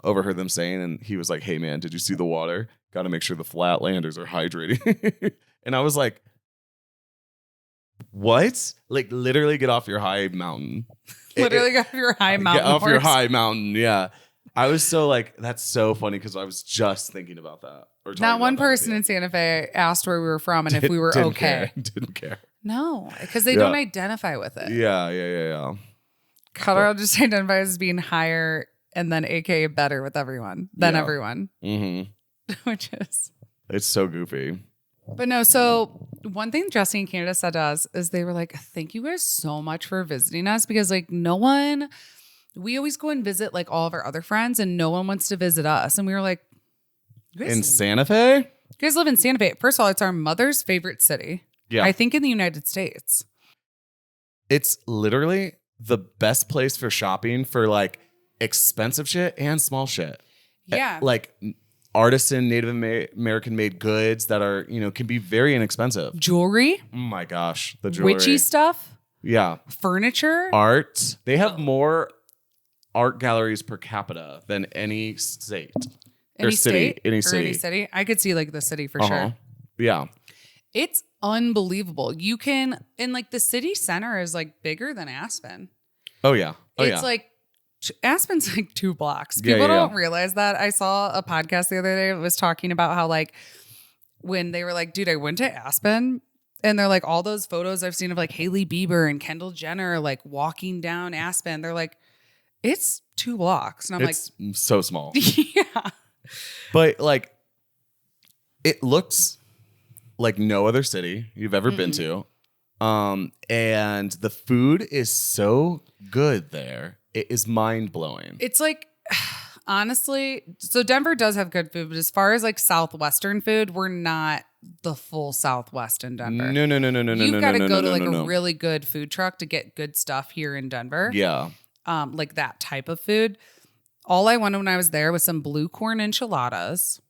overheard them saying, and he was like, hey man, did you see the water? Got to make sure the Flatlanders are hydrating. And I was like, what? Like literally get off your high mountain. Get off your high mountain. Get off your high mountain. Yeah. I was so like, that's so funny because I was just thinking about that. Not one person in Santa Fe asked where we were from and if we were okay. Didn't care. No, because they don't identify with it. Yeah. Colorado just identifies as being higher and then AKA better with everyone than everyone. Mm-hmm. Which is. It's so goofy. But no, so one thing Jesse and Canada said to us is they were like, thank you guys so much for visiting us because like we always go and visit like all of our other friends and no one wants to visit us. And we were like, in Santa Fe? You guys live in Santa Fe. First of all, it's our mother's favorite city. Yeah. I think in the United States. It's literally the best place for shopping for like expensive shit and small shit. Yeah. Like artisan Native American made goods that are, can be very inexpensive. Jewelry. Oh my gosh. The jewelry. Witchy stuff. Yeah. Furniture. Art. They have more art galleries per capita than any state. Any state? Any or city. Any city? I could see like the city for sure. Yeah. It's unbelievable. You can, and like the city center is like bigger than Aspen. Oh yeah. It's like, Aspen's like 2 blocks. People don't realize that. I saw a podcast the other day that was talking about how like when they were like, dude, I went to Aspen and they're like all those photos I've seen of like Hailey Bieber and Kendall Jenner like walking down Aspen. They're like, it's 2 blocks. And I'm it's so small. yeah. But like it looks like no other city you've ever been to. And the food is so good there. It is mind blowing. It's like, honestly, so Denver does have good food, but as far as like Southwestern food, we're not the full Southwest in Denver. No. You've got to go to like a really good food truck to get good stuff here in Denver. Yeah. Like that type of food. All I wanted when I was there was some blue corn enchiladas.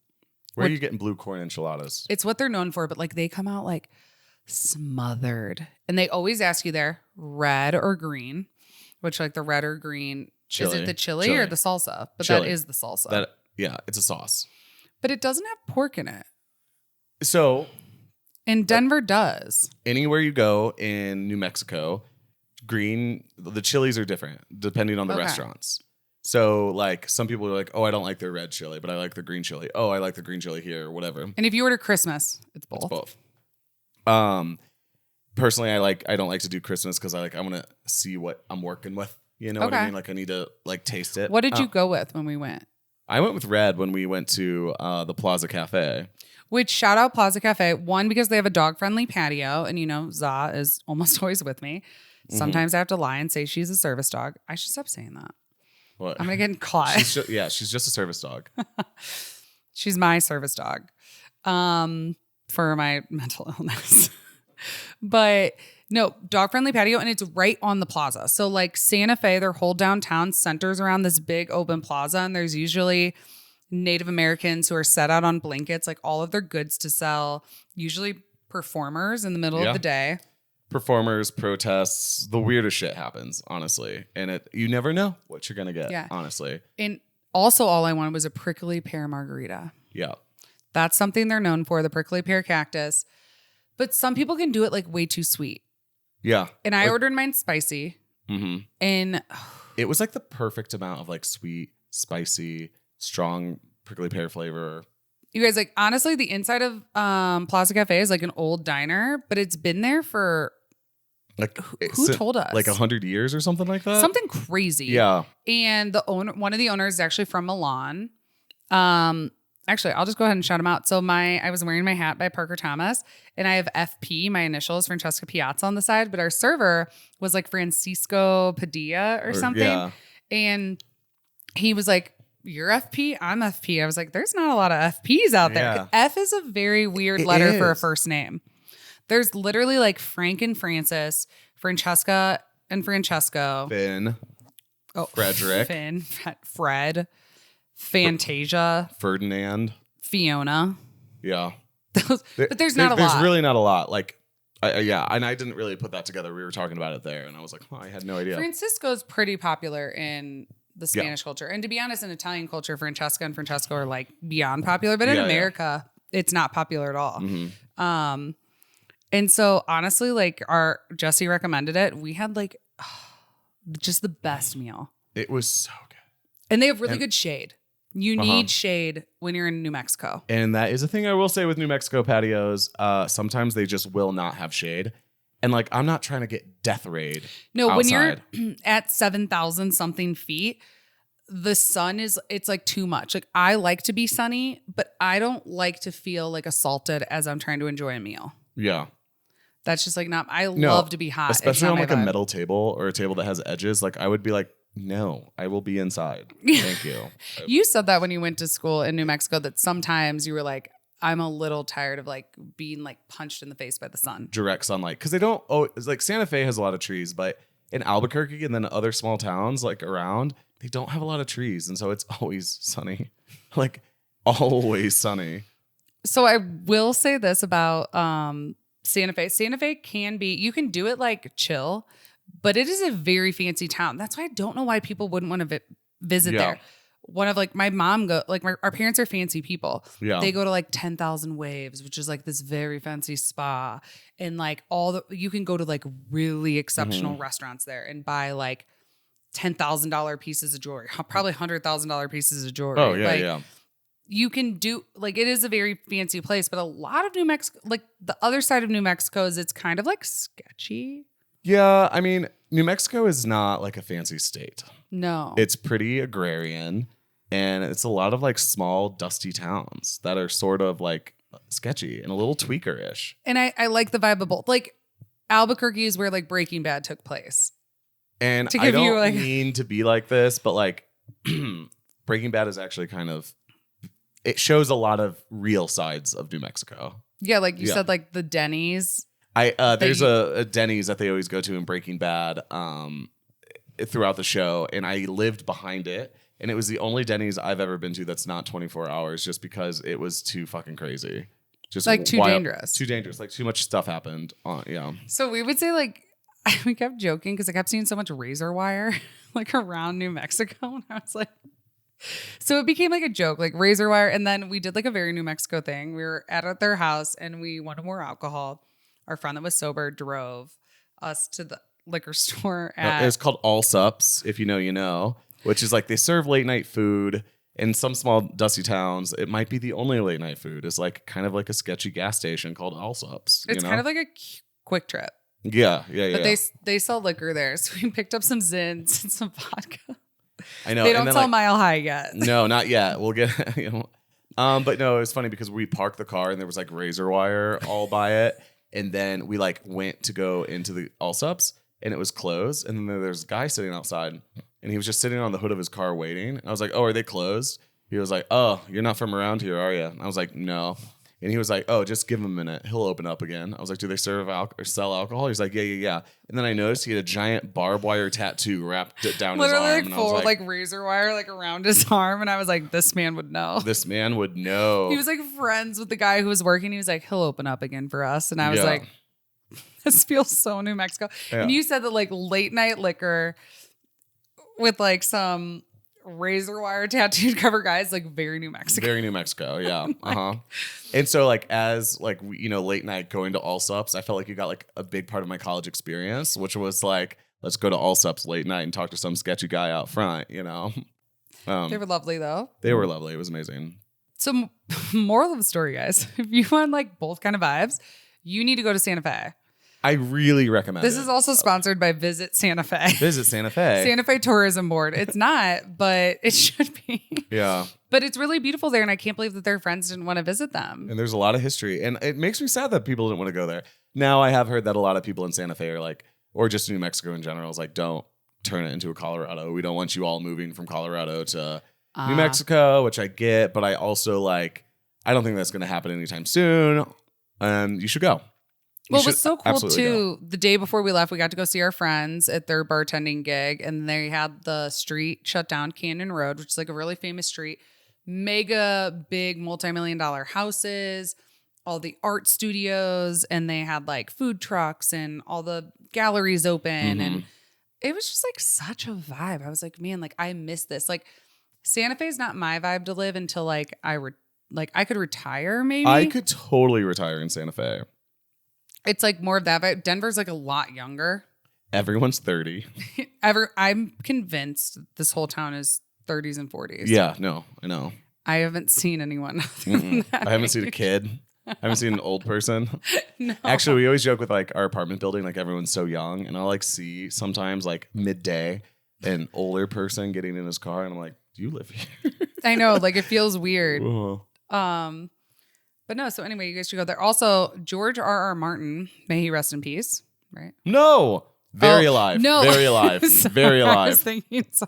Where are you getting blue corn enchiladas? It's what they're known for, but like they come out like smothered. And they always ask you there, red or green, which like the red or green, Chili. is it the chili or the salsa? But Chili. that is the salsa. It's a sauce. But it doesn't have pork in it. So. And Denver does. Anywhere you go in New Mexico, the chilies are different depending on the restaurants. So like some people are like, oh, I don't like their red chili, but I like the green chili. Oh, I like the green chili here or whatever. And if you order Christmas, it's both. It's both. Personally, I don't like to do Christmas because I want to see what I'm working with. You know what I mean? Like I need to like taste it. What did you go with when we went? I went with red when we went to the Plaza Cafe. Which shout out Plaza Cafe. One, because they have a dog friendly patio, and you know Za is almost always with me. Sometimes I have to lie and say she's a service dog. I should stop saying that. What? I'm gonna get caught. She's just a service dog. She's my service dog for my mental illness. But no, dog friendly patio, and it's right on the plaza. So like Santa Fe, their whole downtown centers around this big open plaza, and there's usually Native Americans who are set out on blankets, like all of their goods to sell, usually performers in the middle of the day. Performers, protests, the weirdest shit happens, honestly. And you never know what you're going to get, honestly. And also all I wanted was a prickly pear margarita. Yeah. That's something they're known for, the prickly pear cactus. But some people can do it like way too sweet. Yeah. And I ordered mine spicy. Mm-hmm. And it was like the perfect amount of like sweet, spicy, strong prickly pear flavor. You guys, like honestly, the inside of Plaza Cafe is like an old diner, but it's been there for like who told us? Like 100 years or something like that? Something crazy. Yeah. And one of the owners is actually from Milan. Actually, I'll just go ahead and shout him out. So I was wearing my hat by Parker Thomas, and I have FP, my initials, Francesca Piazza on the side, but our server was like Francisco Padilla or something. Yeah. And he was like, "You're FP, I'm FP." I was like, there's not a lot of FPs out there. Yeah. F is a very weird letter for a first name. There's literally like Frank and Francis, Francesca and Francesco. Finn. Oh, Frederick. Fred. Fantasia. Ferdinand. Fiona. Yeah. But there's not a lot. There's really not a lot. Like, yeah. And I didn't really put that together. We were talking about it there, and I was like, I had no idea. Francisco's pretty popular in the Spanish culture. And to be honest, in Italian culture, Francesca and Francesco are like beyond popular. But in America, it's not popular at all. Mm-hmm. And so honestly, like Jesse recommended it. We had like just the best meal. It was so good. And they have really good shade. You need shade when you're in New Mexico. And that is a thing I will say with New Mexico patios. Sometimes they just will not have shade. And like, I'm not trying to get death rayed. No, outside. When you're at 7,000 something feet, the sun it's like too much. Like I like to be sunny, but I don't like to feel like assaulted as I'm trying to enjoy a meal. Yeah. That's just like love to be hot. Especially on like a metal table or a table that has edges. Like I would be like, no, I will be inside. Thank you. You said that when you went to school in New Mexico, that sometimes you were like, I'm a little tired of like being like punched in the face by the sun. Direct sunlight. Because they don't, it's like Santa Fe has a lot of trees, but in Albuquerque and then other small towns like around, they don't have a lot of trees. And so it's always sunny. Like always sunny. So I will say this about Santa Fe. Santa Fe you can do it like chill, but it is a very fancy town. That's why I don't know why people wouldn't want to visit there. One of like my mom our parents are fancy people. Yeah. They go to like 10,000 Waves, which is like this very fancy spa. And like you can go to like really exceptional restaurants there and buy like $10,000 pieces of jewelry, probably $100,000 pieces of jewelry. Oh yeah. Like, yeah. You can do like, it is a very fancy place, but a lot of New Mexico, like the other side of New Mexico it's kind of like sketchy. Yeah. I mean, New Mexico is not like a fancy state. No. It's pretty agrarian, and it's a lot of like small, dusty towns that are sort of like sketchy and a little tweaker-ish. And I like the vibe of both. Like Albuquerque is where like Breaking Bad took place. And I don't mean to be like this, but like Breaking Bad is actually kind of, it shows a lot of real sides of New Mexico. Yeah, like you said, like the Denny's. There's a Denny's that they always go to in Breaking Bad throughout the show, and I lived behind it, and it was the only Denny's I've ever been to that's not 24 hours, just because it was too fucking crazy. Just like too dangerous. Too dangerous. Like too much stuff happened. So we would say like, we kept joking because I kept seeing so much razor wire like around New Mexico, and I was like, so it became like a joke, like razor wire. And then we did like a very New Mexico thing. We were at their house and we wanted more alcohol. Our friend that was sober drove us to the liquor store. It's called All Sups, if you know, you know, which is like they serve late night food in some small dusty towns. It might be the only late night food. It's like kind of like a sketchy gas station called All Sups. It's kind of like a quick trip. Yeah. But they sell liquor there. So we picked up some Zins and some vodka. I know. They don't sell Mile High yet. No, not yet. We'll get, but no, it was funny because we parked the car and there was like razor wire all by it. And then we like went to go into the Allsups and it was closed. And then there's a guy sitting outside and he was just sitting on the hood of his car waiting. And I was like, oh, are they closed? He was like, oh, you're not from around here, are you? And I was like, no. And he was like, oh, just give him a minute. He'll open up again. I was like, do they serve or sell alcohol? He's like, yeah. And then I noticed he had a giant barbed wire tattoo wrapped down his arm. Literally like and full like razor wire like around his arm. And I was like, this man would know. This man would know. He was like friends with the guy who was working. He was like, he'll open up again for us. And I was like, this feels so New Mexico. Yeah. And you said that like late night liquor with like some razor wire tattooed cover guys, like very New Mexico. Very New Mexico, yeah. And so like as like late night going to Allsups, I felt like you got like a big part of my college experience, which was like, let's go to Allsups late night and talk to some sketchy guy out front, They were lovely though. They were lovely. It was amazing. So moral of the story, guys, if you want like both kind of vibes, you need to go to Santa Fe. I really recommend this is also sponsored by Visit Santa Fe. Visit Santa Fe. Santa Fe Tourism Board. It's not, but it should be. Yeah. But it's really beautiful there, and I can't believe that their friends didn't want to visit them. And there's a lot of history, and it makes me sad that people didn't want to go there. Now, I have heard that a lot of people in Santa Fe are like, or just New Mexico in general, is like, don't turn it into a Colorado. We don't want you all moving from Colorado to New Mexico, which I get, but I also like, I don't think that's going to happen anytime soon. You should go. Well, it was so cool too. The day before we left, we got to go see our friends at their bartending gig, and they had the street shut down, Canyon Road, which is like a really famous street. Mega big multi-million-dollar houses, all the art studios, and they had like food trucks and all the galleries open. And it was just like such a vibe. I was like, man, like I miss this. Like Santa Fe is not my vibe to live until like I could retire maybe. I could totally retire in Santa Fe. It's like more of that vibe. Denver's like a lot younger. Everyone's 30. I'm convinced this whole town is 30s and 40s. Yeah, no, I know. I haven't seen anyone. I haven't seen a kid. I haven't seen an old person. No. Actually, we always joke with like our apartment building, like everyone's so young, and I'll like see sometimes like midday an older person getting in his car, and I'm like, do you live here? I know, like it feels weird. But no, so anyway, you guys should go there. Also, George R.R. Martin, may he rest in peace, right? No. Very alive. No. Very alive. Very alive. I was thinking so.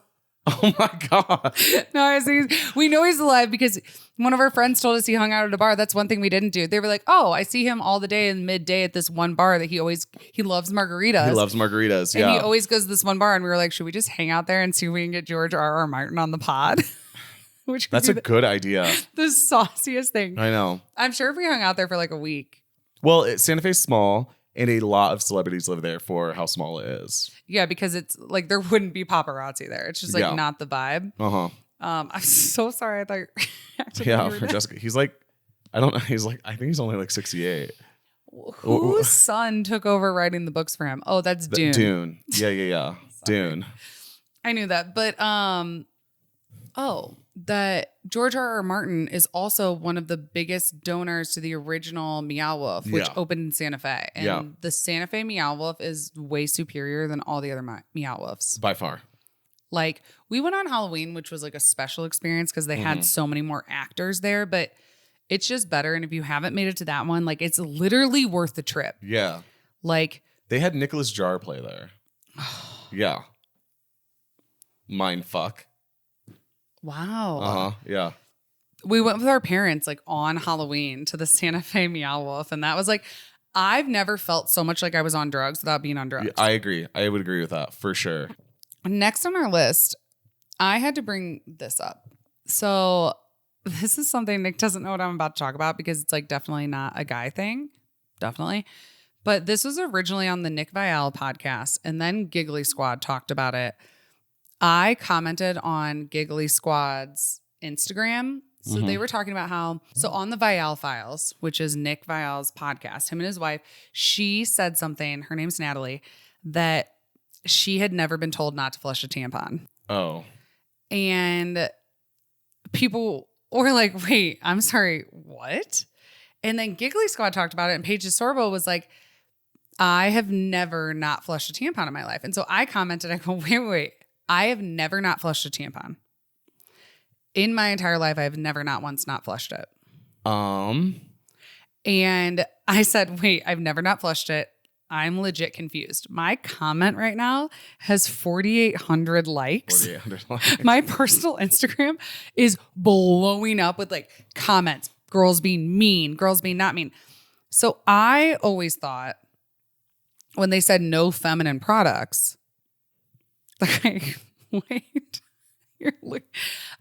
Oh my God. No, I was thinking, we know he's alive because one of our friends told us he hung out at a bar. That's one thing we didn't do. They were like, oh, I see him all the day in midday at this one bar that he loves margaritas. He loves margaritas, and he always goes to this one bar. And we were like, should we just hang out there and see if we can get George R.R. Martin on the pod? That's a good idea. The sauciest thing. I know. I'm sure if we hung out there for like a week. Well, Santa Fe's small, and a lot of celebrities live there for how small it is. Yeah, because it's like there wouldn't be paparazzi there. It's just like not the vibe. I'm so sorry. I thought Francesca. He's like, I don't know. I think he's only like 68. Whose son took over writing the books for him? Oh, that's Dune. Dune. Yeah. Dune. I knew that, but that George R.R. Martin is also one of the biggest donors to the original Meow Wolf, which opened in Santa Fe. And the Santa Fe Meow Wolf is way superior than all the other Meow Wolves. By far. Like, we went on Halloween, which was like a special experience because they had so many more actors there. But It's just better. And if you haven't made it to that one, like it's literally worth the trip. Yeah. Like they had Nicholas Jar play there. Yeah. Mind fuck. Wow. Uh-huh. Yeah. We went with our parents like on Halloween to the Santa Fe Meow Wolf. And that was like, I've never felt so much like I was on drugs without being on drugs. Yeah, I agree. I would agree with that for sure. Next on our list, I had to bring this up. So this is something Nick doesn't know what I'm about to talk about because it's like definitely not a guy thing. Definitely. But this was originally on the Nic Viall podcast, and then Giggly Squad talked about it. I commented on Giggly Squad's Instagram. So they were talking about how, so on the Viall Files, which is Nic Viall's podcast, him and his wife, she said something, her name's Natalie, that she had never been told not to flush a tampon. Oh. And people were like, wait, I'm sorry, what? And then Giggly Squad talked about it, and Paige Sorbo was like, I have never not flushed a tampon in my life. And so I commented, I go, wait, I have never not flushed a tampon. In my entire life, I have never not once not flushed it. And I said, wait, I've never not flushed it. I'm legit confused. My comment right now has 4,800 likes. 4,800 likes. My personal Instagram is blowing up with like comments, girls being mean, girls being not mean. So I always thought when they said no feminine products, like, wait,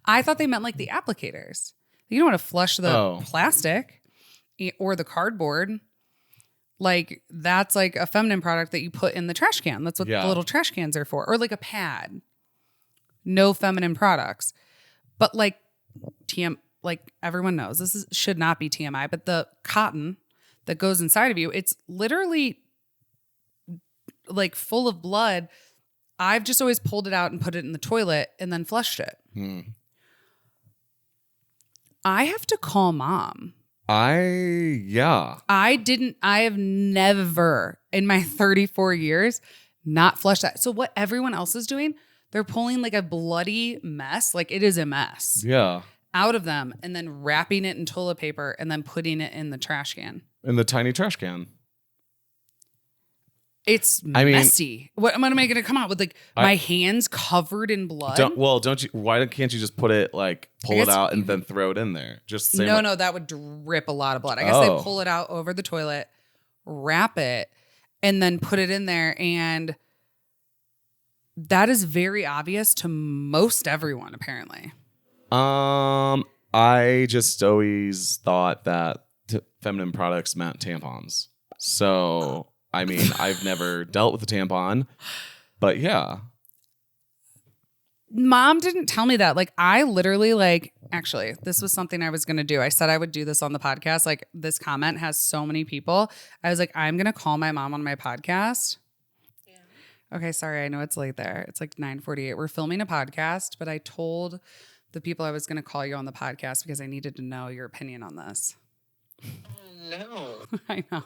I thought they meant like the applicators. You don't want to flush the plastic or the cardboard. Like that's like a feminine product that you put in the trash can. That's what the little trash cans are for. Or like a pad. No feminine products. But like like everyone knows, should not be TMI, but the cotton that goes inside of you, it's literally like full of blood. I've just always pulled it out and put it in the toilet and then flushed it. I have to call mom. I have never in my 34 years not flushed that. So what everyone else is doing, they're pulling like a bloody mess. Like it is a mess. Yeah. Out of them and then wrapping it in toilet paper and then putting it in the trash can. In the tiny trash can. It's messy. What am I going to come out with? Like my hands covered in blood? Why can't you just put it like pull it out and then throw it in there? Just say no, that would drip a lot of blood. I guess they pull it out over the toilet, wrap it, and then put it in there. And that is very obvious to most everyone, apparently. I just always thought that feminine products meant tampons. So I mean, I've never dealt with a tampon, but yeah. Mom didn't tell me that. Like, I literally, actually, this was something I was going to do. I said I would do this on the podcast. Like, this comment has so many people. I was like, I'm going to call my mom on my podcast. Yeah. Okay, sorry. I know it's late there. It's like 9:48. We're filming a podcast, but I told the people I was going to call you on the podcast because I needed to know your opinion on this. No. I know.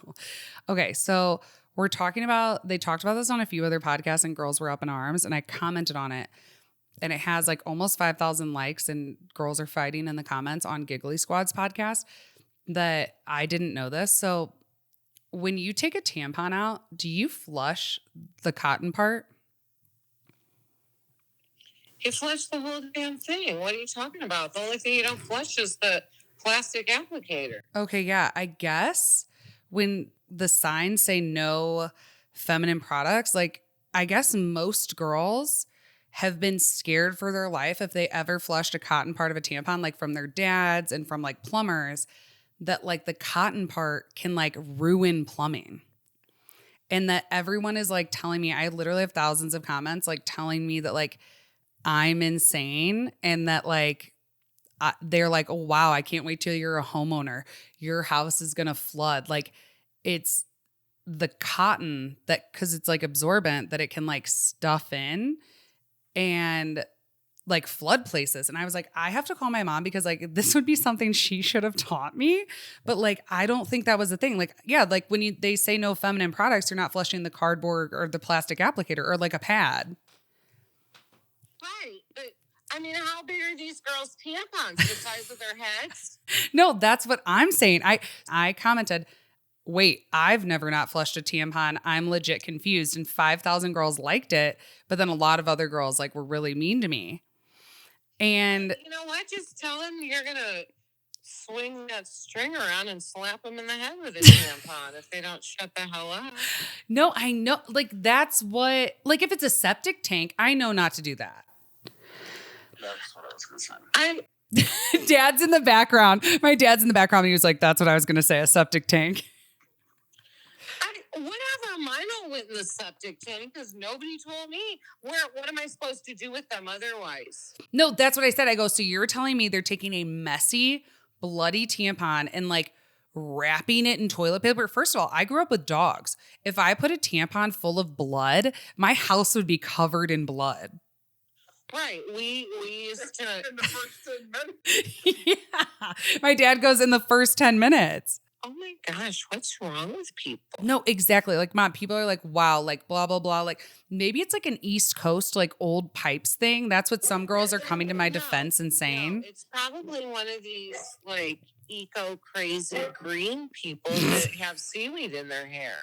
Okay, so they talked about this on a few other podcasts and girls were up in arms and I commented on it and it has like almost 5,000 likes and girls are fighting in the comments on Giggly Squad's podcast that I didn't know this. So when you take a tampon out, do you flush the cotton part? You flush the whole damn thing. What are you talking about? The only thing you don't flush is the plastic applicator. Okay, yeah. I guess when the signs say no feminine products, like I guess most girls have been scared for their life if they ever flushed a cotton part of a tampon, like from their dads and from like plumbers, that like the cotton part can like ruin plumbing. And that everyone is like telling me, I literally have thousands of comments like telling me that like I'm insane and that like they're like, oh, wow, I can't wait till you're a homeowner. Your house is going to flood. Like it's the cotton that, cause it's like absorbent that it can like stuff in and like flood places. And I was like, I have to call my mom because like this would be something she should have taught me. But like, I don't think that was the thing. Like, yeah, like when they say no feminine products, you're not flushing the cardboard or the plastic applicator or like a pad. Right. But I mean, how big are these girls' tampons? The size of their heads? No, that's what I'm saying. I commented, wait, I've never not flushed a tampon. I'm legit confused. And 5,000 girls liked it. But then a lot of other girls like were really mean to me. And you know what? Just tell them you're going to swing that string around and slap them in the head with a tampon if they don't shut the hell up. no, I know. Like, that's what, like, if it's a septic tank, I know not to do that. That's what I was going to say. Dad's in the background. My dad's in the background. He was like, that's what I was going to say, a septic tank. Whatever, mine all went in the septic tank because nobody told me. What am I supposed to do with them otherwise? No, that's what I said. I go, so you're telling me they're taking a messy, bloody tampon and like wrapping it in toilet paper? First of all, I grew up with dogs. If I put a tampon full of blood, my house would be covered in blood. Right. We used to in the first 10 minutes. Yeah. My dad goes in the first 10 minutes. Oh my gosh, what's wrong with people? No, exactly. Like, Mom, people are like, wow, like blah, blah, blah. Like maybe it's like an East Coast, like old pipes thing. That's what some girls are coming to my defense and saying. No, it's probably one of these like eco crazy green people that have seaweed in their hair.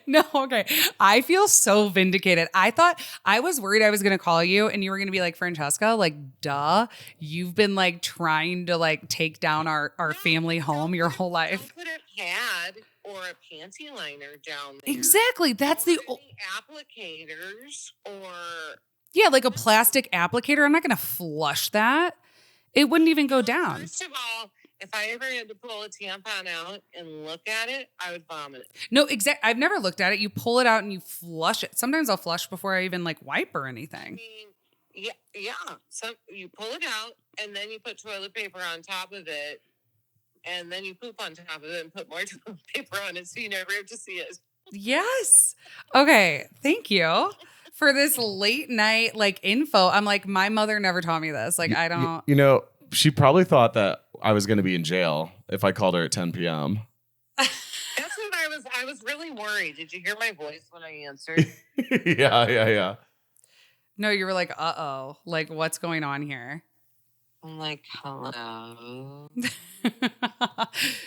No, okay. I feel so vindicated. I thought I was worried I was going to call you and you were going to be like, Francesca, like, duh. You've been like trying to like take down our family home your whole life. Don't put a pad or a panty liner down there. Exactly. That's Or the any applicators or yeah, like a plastic applicator. I'm not going to flush that. It wouldn't even go down. First of all, if I ever had to pull a tampon out and look at it, I would vomit. No, I've never looked at it. You pull it out and you flush it. Sometimes I'll flush before I even like wipe or I anything. mean, yeah. So you pull it out and then you put toilet paper on top of it, and then you poop on top of it and put more toilet paper on it, so you never have to see it. Yes. Okay. Thank you for this late night like info. I'm like, my mother never taught me this. Like, I don't. You know, she probably thought that I was going to be in jail if I called her at 10 p.m. That's what I was really worried. Did you hear my voice when I answered? Yeah. No, you were like, uh-oh. Like, what's going on here? I'm like, hello.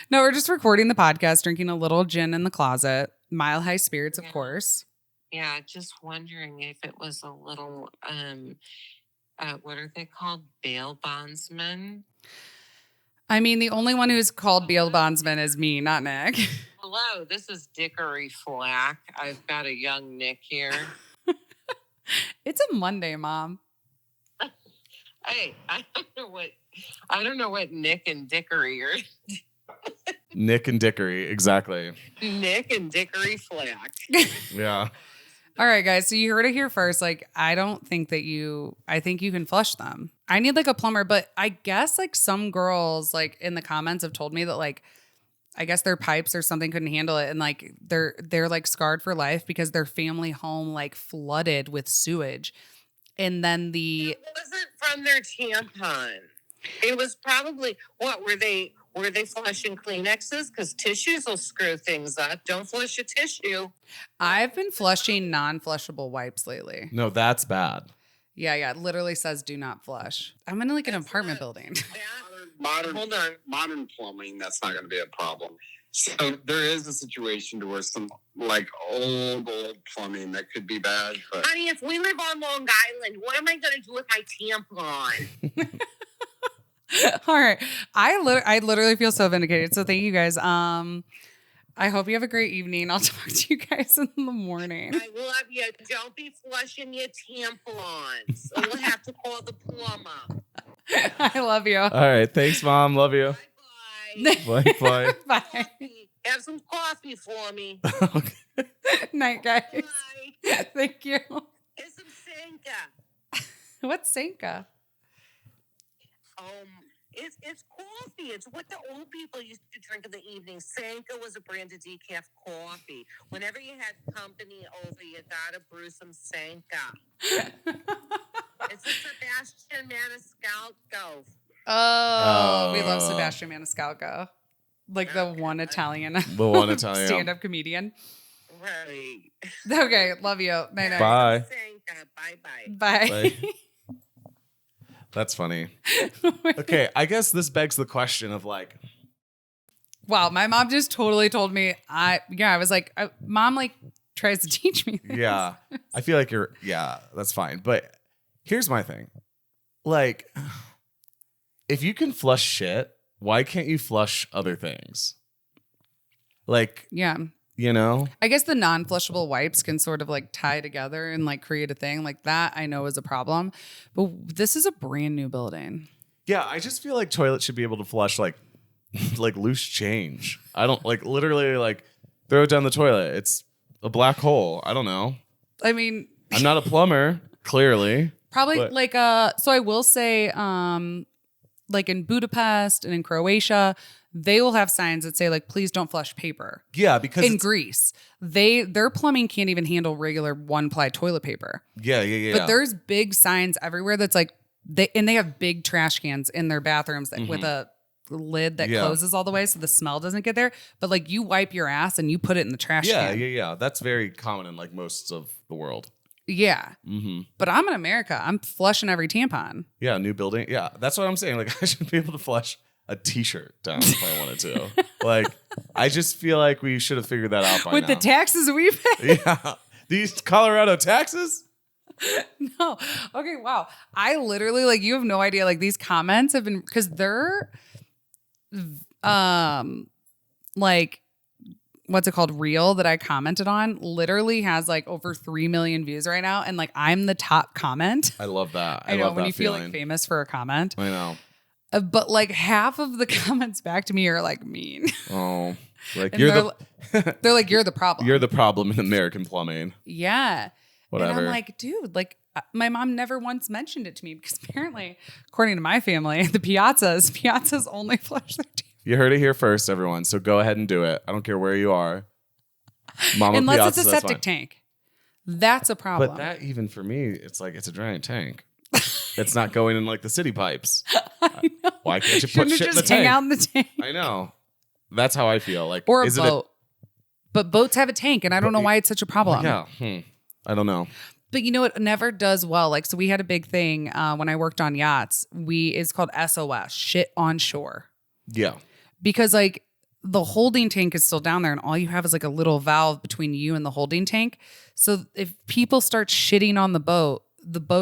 No, we're just recording the podcast, drinking a little gin in the closet. Mile High Spirits, of course. Yeah, just wondering if it was a little, what are they called? Bail bondsmen? I mean, the only one who's called bail bondsman is me, not Nick. Hello, this is Dickory Flack. I've got a young Nick here. It's a Monday, Mom. Hey, I don't know what Nick and Dickory are. Nick and Dickory, exactly. Nick and Dickory Flack. Yeah. All right, guys. So you heard it here first. Like, I think you can flush them. I need like a plumber, but I guess like some girls like in the comments have told me that like, I guess their pipes or something couldn't handle it. And like, they're like scarred for life because their family home like flooded with sewage. And then It wasn't from their tampon. It was probably, what were they flushing Kleenexes? Because tissues will screw things up. Don't flush a tissue. I've been flushing non-flushable wipes lately. No, that's bad. Yeah. It literally says do not flush. I'm in like an apartment building. Hold on. Modern plumbing, that's not going to be a problem. So there is a situation to where some like old plumbing that could be bad. But Honey, if we live on Long Island, what am I going to do with my tampon? All right. I literally feel so vindicated. So thank you guys. I hope you have a great evening. I'll talk to you guys in the morning. I love you. Don't be flushing your tampons. Or we'll have to call the plumber. I love you. All right. Thanks, Mom. Love you. Bye-bye. Bye. Bye. Bye. Have some coffee for me. Okay. Night, guys. Bye. Thank you. And some Sanka. What's Sanka? It's coffee. It's what the old people used to drink in the evening. Sanka was a brand of decaf coffee. Whenever you had company over, you gotta brew some Sanka. It's a Sebastian Maniscalco. Oh, we love Sebastian Maniscalco. Like the one Italian, The one Italian. stand-up comedian. Right. Okay, love you. Night, night. Bye. Sanka. Bye-bye. Bye. Bye. That's funny. Okay, I guess this begs the question of like, wow, my mom just totally told me. I was like, Mom like tries to teach me this. yeah, I feel like that's fine. But here's my thing. Like, if you can flush shit, why can't you flush other things? Like, Yeah. you know? I guess the non-flushable wipes can sort of like tie together and like create a thing like that. I know is a problem, but this is a brand new building. Yeah, I just feel like toilets should be able to flush like loose change. I don't like literally like throw it down the toilet. It's a black hole. I don't know. I mean, I'm not a plumber, clearly. probably but- like so I will say like in Budapest and in Croatia, they will have signs that say like please don't flush paper. Yeah, because In Greece, their plumbing can't even handle regular one-ply toilet paper. yeah. But there's big signs everywhere that's like they have big trash cans in their bathrooms that, with a lid that closes all the way so the smell doesn't get there. But like you wipe your ass and you put it in the trash can. Yeah. That's very common in like most of the world. Yeah. Mm-hmm. But I'm in America. I'm flushing every tampon. Yeah, new building. Yeah, that's what I'm saying. Like, I should be able to flush a t-shirt down if I wanted to. Like, I just feel like we should have figured that out by With now. the taxes we pay. Yeah, these Colorado taxes. No. Okay, wow. I literally like you have no idea. Like these comments have been because they're like what's it called? Reel that I commented on literally has like over 3 million views right now. And like I'm the top comment. I love that. I know love when that you feeling. feel like famous for a comment. I know. But like half of the comments back to me are like mean. Oh, like And you're they're like, you're the problem. you're the problem in American plumbing. Yeah. Whatever. And I'm like, dude, like my mom never once mentioned it to me because apparently, according to my family, the piazzas only flush their teeth. You heard it here first, everyone. So go ahead and do it. I don't care where you are. Mama Unless Piazzas, it's a that's septic fine. tank. That's a problem. But that even for me, it's like it's a giant tank. It's not going in like the city pipes. I know. Why can't you Shouldn't put it shit in just the hang tank? out in the tank? I know. That's how I feel. Like, Or a is boat. But boats have a tank, and I don't know why it's such a problem. Yeah. I don't know. But you know, it never does well. Like, so we had a big thing when I worked on yachts. It's called SOS, shit on shore. Yeah. Because like the holding tank is still down there and all you have is like a little valve between you and the holding tank. So if people start shitting on the boat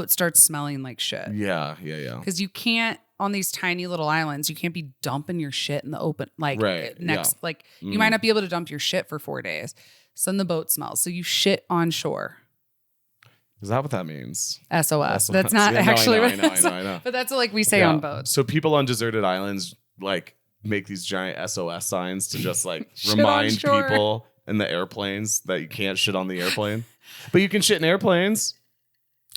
starts smelling like shit. Yeah. Because you can't, on these tiny little islands, you can't be dumping your shit in the open. Like like you might not be able to dump your shit for 4 days. So then the boat smells. So you shit on shore. Is that what that means? SOS. That's not Yeah, no, actually I what know, it is. I know. But that's what like we say on boats. So people on deserted islands like make these giant SOS signs to just like Shit on remind shore. people in the airplanes that you can't shit on the airplane. But you can shit in airplanes.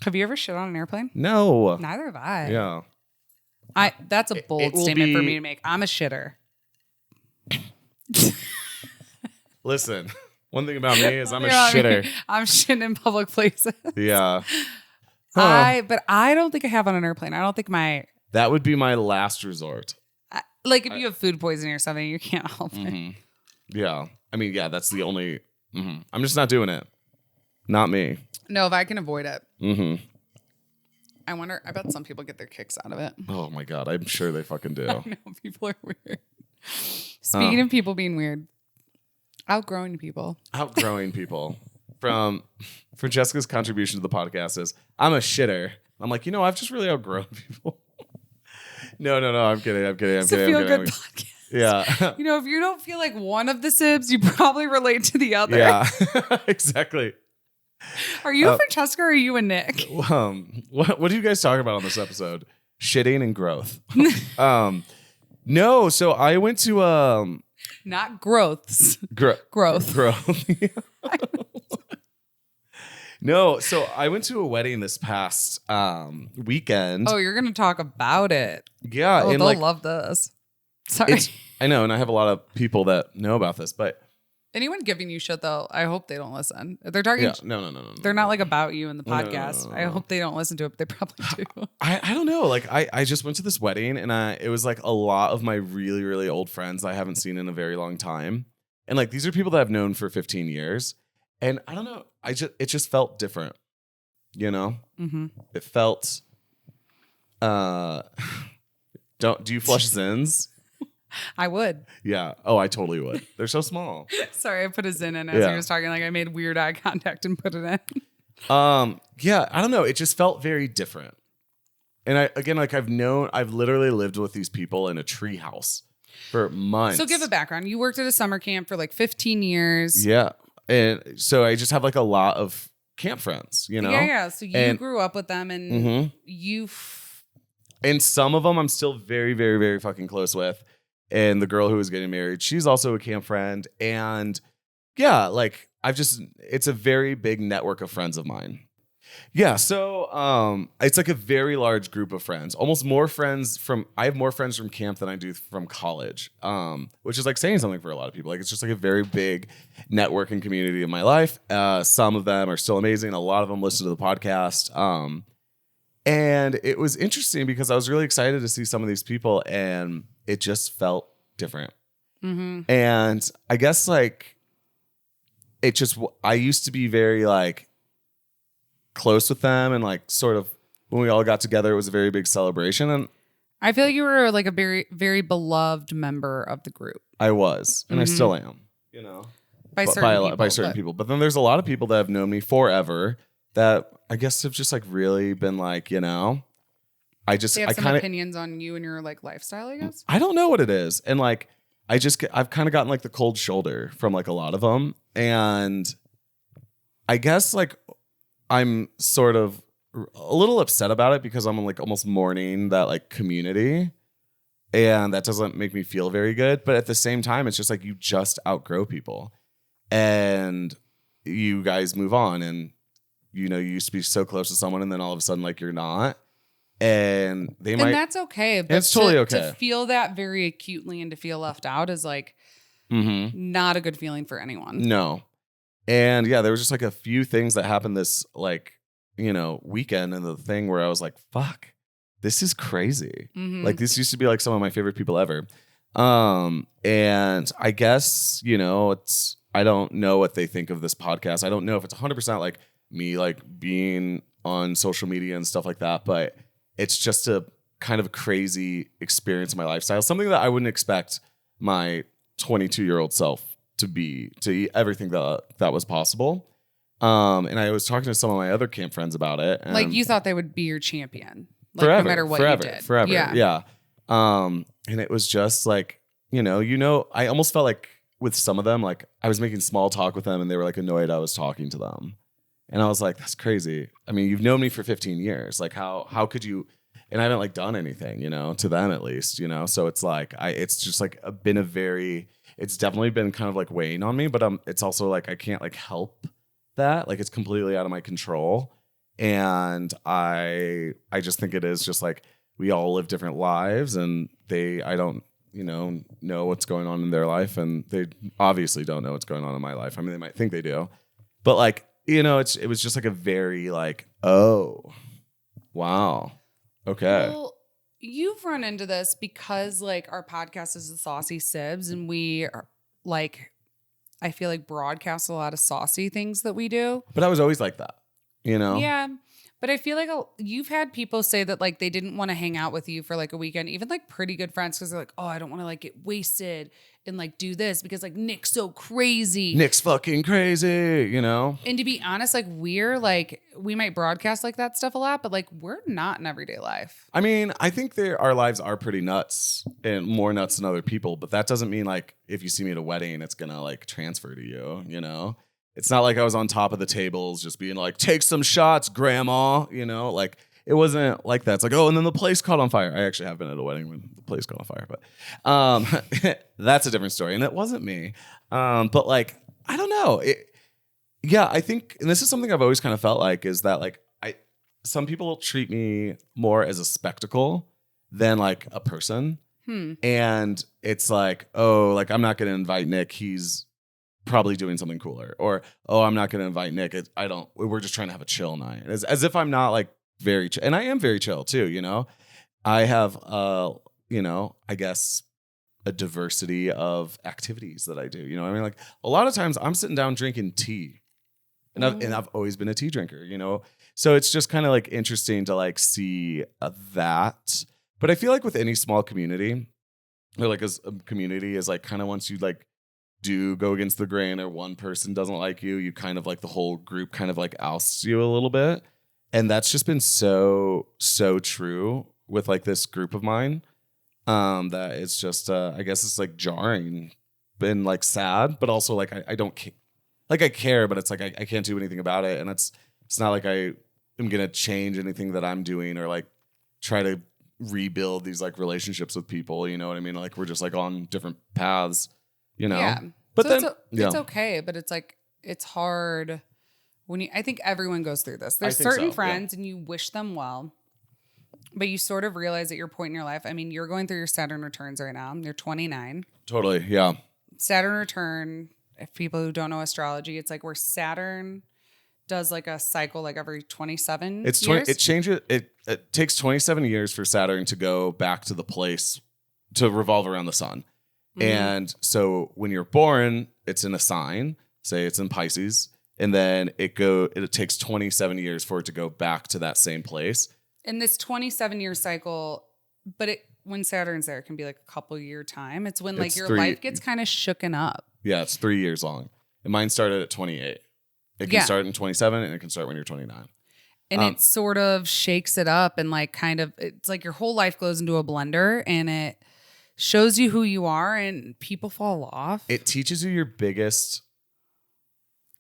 Have you ever shit on an airplane? No. Neither have I. Yeah. That's a It bold will statement for be- me to make. I'm a shitter. Listen, one thing about me is I'm a Yeah, I mean, shitter. I'm shitting in public places. Yeah. But I don't think I have on an airplane. I don't think That would be my last resort. like if you have food poisoning or something, you can't help it. Mhm. Yeah. I mean, yeah, that's the only. I'm just not doing it. Not me. No, if I can avoid it. Mm-hmm. I bet some people get their kicks out of it. Oh my God. I'm sure they fucking do. I know people are weird. Speaking of people being weird, outgrowing people. Outgrowing people. From Francesca's contribution to the podcast is, I'm a shitter. I'm like, I've just really outgrown people. No. I'm kidding. It's a feel good podcast. Yeah. If you don't feel like one of the Sibs, you probably relate to the other. Yeah. Exactly. Are you a Francesca or are you a Nick? What do you guys talk about on this episode? Shitting and growth. No. So I went to Not growths. growth. Growth. No. So I went to a wedding this past weekend. Oh, you're gonna talk about it. Yeah. Oh, and they'll like, love this. Sorry. I know, and I have a lot of people that know about this, but Anyone giving you shit though, I hope they don't listen. If they're talking, yeah, no. they're not like about you in the No, no, podcast. no. I hope they don't listen to it, but they probably do. I don't know. Like I just went to this wedding and it was like a lot of my really, really old friends I haven't seen in a very long time. And like these are people that I've known for 15 years. And I don't know. It just felt different. Mm-hmm. It felt Do you flush Zins? I would. Yeah. Oh, I totally would. They're so small. Sorry, I put a Zin in as he was talking. Like I made weird eye contact and put it in. Yeah, I don't know. It just felt very different. And I've literally lived with these people in a tree house for months. So give a background. You worked at a summer camp for like 15 years. Yeah. And so I just have like a lot of camp friends, you know? Yeah. So you grew up with them and and some of them I'm still very, very, very fucking close with. And the girl who was getting married, she's also a camp friend. And yeah, like it's a very big network of friends of mine. Yeah, so it's like a very large group of friends. I have more friends from camp than I do from college, which is like saying something for a lot of people. Like it's just like a very big networking community in my life. Some of them are still amazing. A lot of them listen to the podcast. And it was interesting because I was really excited to see some of these people and it just felt different. Mm-hmm. And I guess like I used to be very like close with them and like sort of when we all got together, it was a very big celebration. And I feel like you were like a very, very beloved member of the group. I was, and I still am, you know, by certain people. But then there's a lot of people that have known me forever that I guess have just like really been like, you know, they have some opinions on you and your like lifestyle, I guess. I don't know what it is. And like, I've kind of gotten like the cold shoulder from like a lot of them. And I guess like I'm sort of a little upset about it because I'm like almost mourning that like community. And that doesn't make me feel very good. But at the same time, it's just like you just outgrow people. And you guys move on. And, you know, you used to be so close to someone and then all of a sudden like you're not. And they might. And that's okay. But it's totally okay. To feel that very acutely and to feel left out is like not a good feeling for anyone. No. And yeah, there was just like a few things that happened this like, you know, weekend and the thing where I was like, fuck, this is crazy. Mm-hmm. Like this used to be like some of my favorite people ever. And I guess, you know, I don't know what they think of this podcast. I don't know if it's 100% like me like being on social media and stuff like that, but it's just a kind of crazy experience in my lifestyle. Something that I wouldn't expect my 22-year-old self to ever think that was possible. And I was talking to some of my other camp friends about it. And like you thought they would be your champion. Like forever, no matter what you did. Forever. Yeah. And it was just like, you know, I almost felt like with some of them, like I was making small talk with them and they were like annoyed I was talking to them. And I was like, that's crazy. I mean, you've known me for 15 years. Like how could you, and I haven't like done anything, you know, to them at least, you know? So it's like, it's just like it's definitely been kind of like weighing on me, but it's also like, I can't like help that. Like it's completely out of my control. And I just think it is just like, we all live different lives and I don't, you know what's going on in their life. And they obviously don't know what's going on in my life. I mean, they might think they do, but like, you know, it was just like a very like, oh, wow. Okay. Well, you've run into this because like our podcast is the Saucy Sibzzz and we are like, I feel like broadcast a lot of saucy things that we do. But I was always like that, you know? Yeah. But I feel like you've had people say that like they didn't want to hang out with you for like a weekend, even like pretty good friends, because they're like, oh, I don't want to like get wasted and like do this because like Nick's so crazy. Nick's fucking crazy, you know? And to be honest, like we might broadcast like that stuff a lot, but like we're not in everyday life. I mean, I think our lives are pretty nuts and more nuts than other people, but that doesn't mean like if you see me at a wedding, it's gonna like transfer to you, you know? It's not like I was on top of the tables just being like, take some shots, grandma, you know? Like, it wasn't like that. It's like, oh, and then the place caught on fire. I actually have been at a wedding when the place caught on fire, but that's a different story. And it wasn't me. But like, I don't know. I think, and this is something I've always kind of felt like, is that like, some people treat me more as a spectacle than like a person. And it's like, oh, like, I'm not going to invite Nick. He's probably doing something cooler, or I'm not going to invite Nick. We're just trying to have a chill night, as if I'm not like very chill. And I am very chill too, you know. I have you know, I guess a diversity of activities that I do, you know. I mean, like a lot of times I'm sitting down drinking tea, and I've always been a tea drinker, you know. So it's just kind of like interesting to like see that. But I feel like with any small community, or like as a community, is like kind of once you like do go against the grain or one person doesn't like you, you kind of like the whole group kind of like ousts you a little bit. And that's just been so true with like this group of mine. That it's just I guess it's like jarring and like sad, but also like I don't like I care, but it's like I can't do anything about it. And it's not like I am gonna change anything that I'm doing or like try to rebuild these like relationships with people. You know what I mean? Like we're just like on different paths. You know, Yeah. but So then it's okay, but it's like it's hard when I think everyone goes through this. There's I think certain so, friends and you wish them well, but you sort of realize at your point in your life. I mean, you're going through your Saturn returns right now. You're 29. totally, yeah. Saturn return. If people who don't know astrology, it's like where Saturn does like a cycle like every 27 It's years. it changes. It takes 27 years for Saturn to go back to the place to revolve around the sun. And so when you're born, it's in a sign, say it's in Pisces, and then it takes 27 years for it to go back to that same place. In this 27-year cycle, but when Saturn's there, it can be like a couple year time. It's when like It's your 3 life gets kind of shooken up. Yeah, it's 3 years long. And mine started at 28. It can start in 27 and it can start when you're 29. And it sort of shakes it up and like kind of, it's like your whole life goes into a blender and it shows you who you are and people fall off. It teaches you your biggest